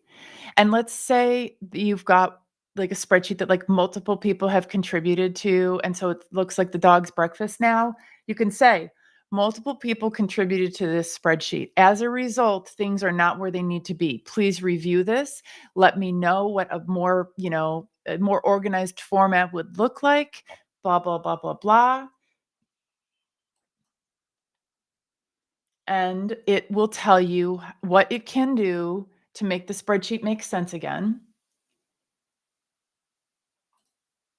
And let's say that you've got like a spreadsheet that like multiple people have contributed to. And so it looks like the dog's breakfast now. You can say, multiple people contributed to this spreadsheet. As a result, things are not where they need to be. Please review this. Let me know what a more organized format would look like. Blah, blah, blah, blah, blah. And it will tell you what it can do to make the spreadsheet make sense again.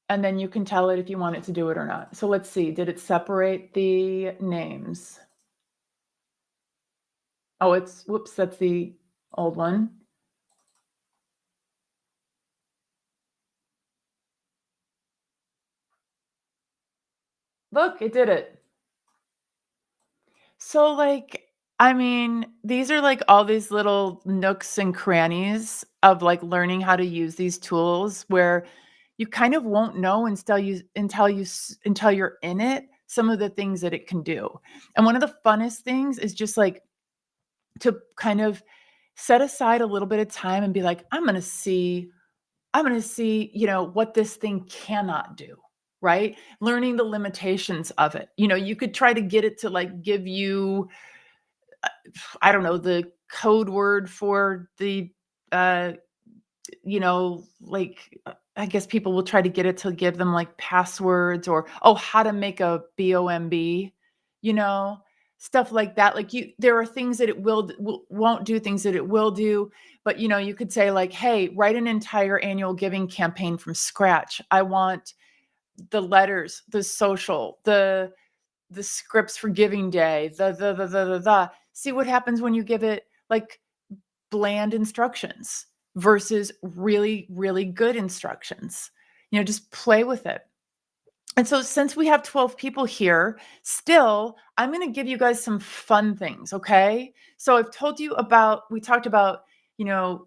And then you can tell it if you want it to do it or not. So let's see, did it separate the names? Oh, whoops, that's the old one. Look, it did it. So like, I mean, these are like all these little nooks and crannies of like learning how to use these tools where you kind of won't know until you're in it some of the things that it can do. And one of the funnest things is just like to kind of set aside a little bit of time and be like, I'm going to see, what this thing cannot do, right? Learning the limitations of it. You could try to get it to like give you, I don't know, the code word for the, uh, I guess people will try to get it to give them like passwords or, oh, how to make a BOMB, you know, stuff like that. Like there are things that it won't do, things that it will do. But, you could say like, hey, write an entire annual giving campaign from scratch. I want the letters, the social, the scripts for giving day, the. See what happens when you give it like bland instructions versus really, really good instructions. Just play with it. And so since we have 12 people here, still, I'm going to give you guys some fun things, okay? So we talked about,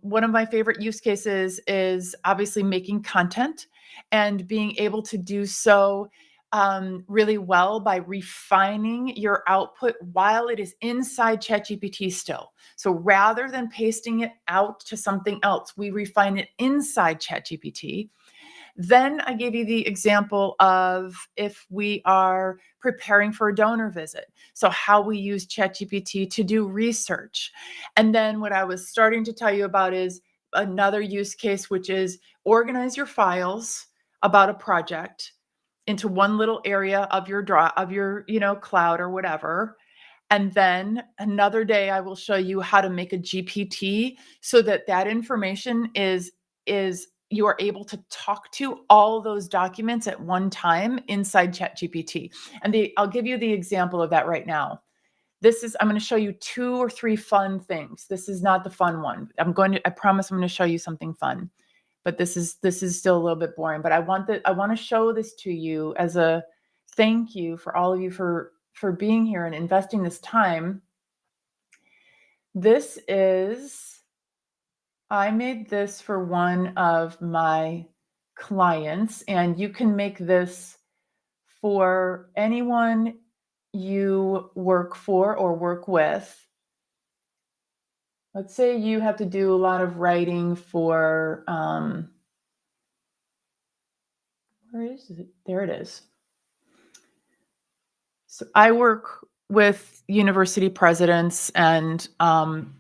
one of my favorite use cases is obviously making content and being able to do so really well by refining your output while it is inside ChatGPT still. So rather than pasting it out to something else, we refine it inside ChatGPT. Then I gave you the example of if we are preparing for a donor visit. So how we use ChatGPT to do research. And then what I was starting to tell you about is another use case, which is organize your files about a project into one little area of your cloud or whatever. And then another day I will show you how to make a GPT so that information is you are able to talk to all those documents at one time inside ChatGPT. And I'll give you the example of that right now. I'm going to show you 2 or 3 fun things. This is not the fun one. I promise I'm going to show you something fun. But this is still a little bit boring, but I want to show this to you as a thank you for all of you for being here and investing this time. I made this for one of my clients, and you can make this for anyone you work for or work with. Let's say you have to do a lot of writing for, where is it? There it is. So I work with university presidents and on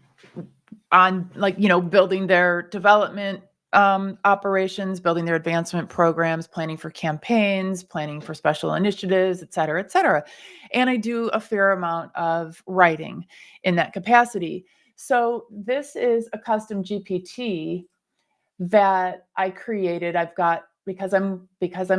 building their development operations, building their advancement programs, planning for campaigns, planning for special initiatives, et cetera, et cetera. And I do a fair amount of writing in that capacity. So this is a custom GPT that I created. I've got because I'm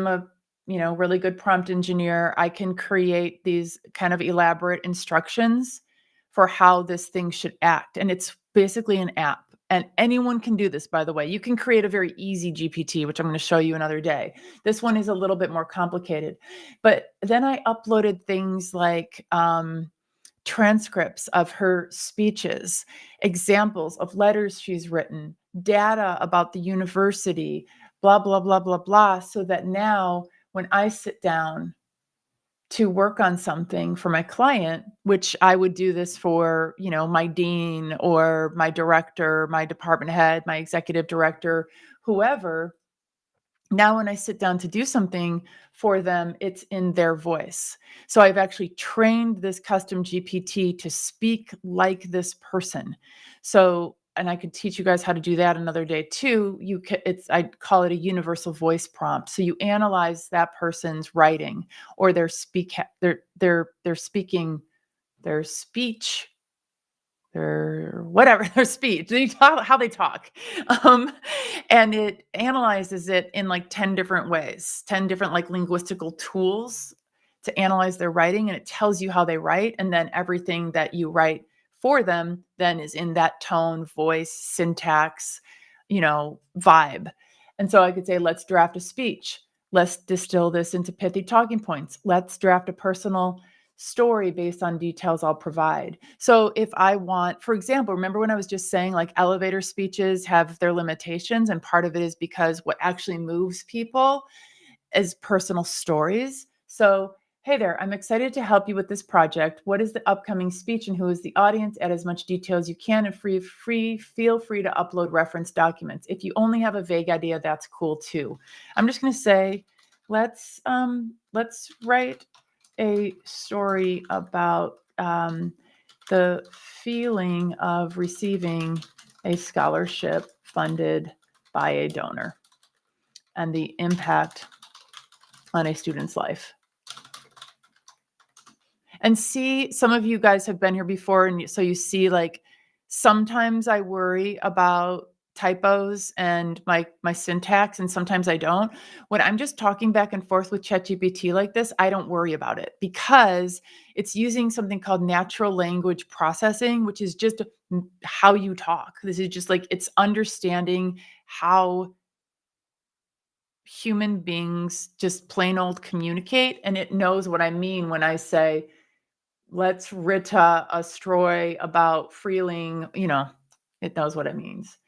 a really good prompt engineer, I can create these kind of elaborate instructions for how this thing should act. And it's basically an app. And anyone can do this, by the way. You can create a very easy GPT, which I'm going to show you another day. This one is a little bit more complicated. But then I uploaded things like transcripts of her speeches, examples of letters she's written, data about the university, blah, blah, blah, blah, blah, so that now when I sit down to work on something for my client, which I would do this for, my dean or my director, my department head, my executive director, whoever, now when I sit down to do something for them, it's in their voice. So I've actually trained this custom GPT to speak like this person. So, and I could teach you guys how to do that another day too. I call it a universal voice prompt. So you analyze that person's writing or their speaking, their speech, their speech, how they talk. And it analyzes it in like 10 different ways, 10 different like linguistical tools to analyze their writing. And it tells you how they write. And then everything that you write for them then is in that tone, voice, syntax, vibe. And so I could say, let's draft a speech. Let's distill this into pithy talking points. Let's draft a personal story based on details I'll provide. So if I want, for example, remember when I was just saying like elevator speeches have their limitations, and part of it is because what actually moves people is personal stories. So, hey there, I'm excited to help you with this project. What is the upcoming speech and who is the audience? Add as much detail as you can and feel free to upload reference documents. If you only have a vague idea, that's cool too. I'm just going to say, let's write a story about the feeling of receiving a scholarship funded by a donor and the impact on a student's life. And see, some of you guys have been here before, and so you see, like, sometimes I worry about typos and my syntax, and sometimes I don't. When I'm just talking back and forth with ChatGPT like this, I don't worry about it because it's using something called natural language processing, which is just how you talk. This is just like it's understanding how human beings just plain old communicate, and it knows what I mean when I say, let's Rita a story about feeling, it knows what it means.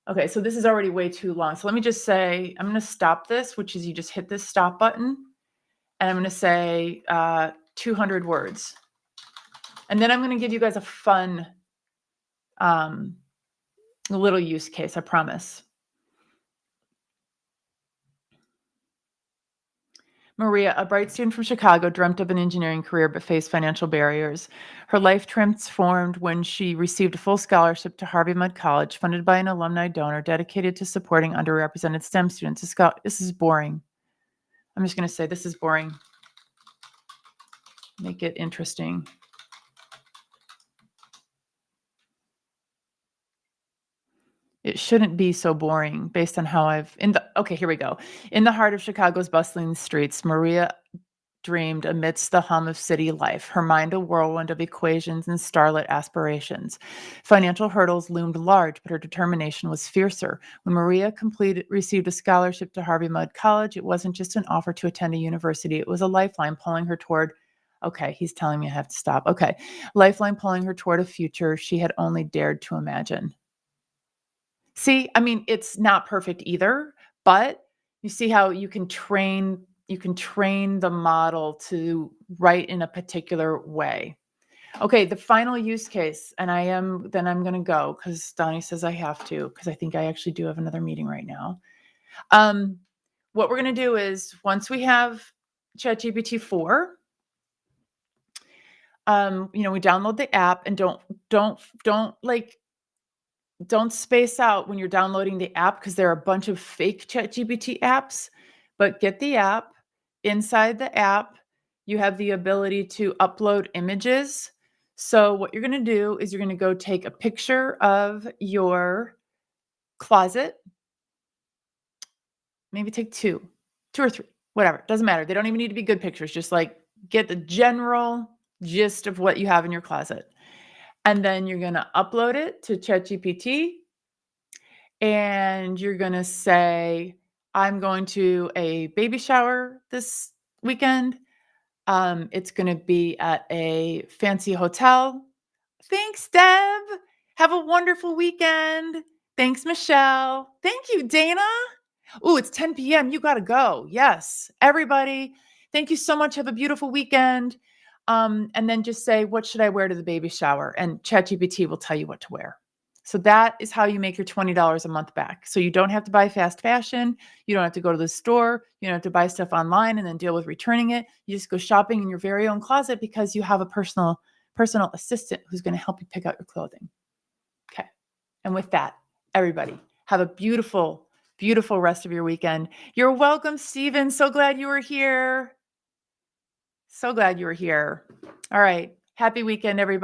Okay, so this is already way too long. So let me just say, I'm going to stop this, which is you just hit this stop button, and I'm going to say 200 words. And then I'm going to give you guys a fun little use case, I promise. Maria, a bright student from Chicago, dreamt of an engineering career but faced financial barriers. Her life transformed when she received a full scholarship to Harvey Mudd College, funded by an alumni donor dedicated to supporting underrepresented STEM students. This is boring. I'm just going to say this is boring. Make it interesting. It shouldn't be so boring based on how okay, here we go. In the heart of Chicago's bustling streets, Maria dreamed amidst the hum of city life, her mind a whirlwind of equations and starlit aspirations. Financial hurdles loomed large, but her determination was fiercer. When Maria received a scholarship to Harvey Mudd College, it wasn't just an offer to attend a university, it was a lifeline pulling her toward, okay, he's telling me I have to stop. Okay, lifeline pulling her toward a future she had only dared to imagine. See, I mean, it's not perfect either, but you see how you can train the model to write in a particular way. Okay, the final use case, and I'm going to go because Donnie says I have to because I think I actually do have another meeting right now. What we're going to do is once we have ChatGPT 4, we download the app and don't space out when you're downloading the app because there are a bunch of fake ChatGPT apps, but get the app. Inside the app, you have the ability to upload images. So what you're going to do is you're going to go take a picture of your closet. Maybe take two or three, whatever. Doesn't matter. They don't even need to be good pictures. Just like get the general gist of what you have in your closet. And then you're going to upload it to ChatGPT. And you're going to say, I'm going to a baby shower this weekend. It's going to be at a fancy hotel. Thanks, Deb. Have a wonderful weekend. Thanks, Michelle. Thank you, Dana. Oh, it's 10 p.m. You got to go. Yes, everybody. Thank you so much. Have a beautiful weekend. And then just say, what should I wear to the baby shower? And ChatGPT will tell you what to wear. So that is how you make your $20 a month back. So you don't have to buy fast fashion. You don't have to go to the store. You don't have to buy stuff online and then deal with returning it. You just go shopping in your very own closet because you have a personal assistant who's going to help you pick out your clothing. Okay. And with that, everybody, have a beautiful, beautiful rest of your weekend. You're welcome, Stephen. So glad you were here. So glad you were here. All right. Happy weekend, everybody.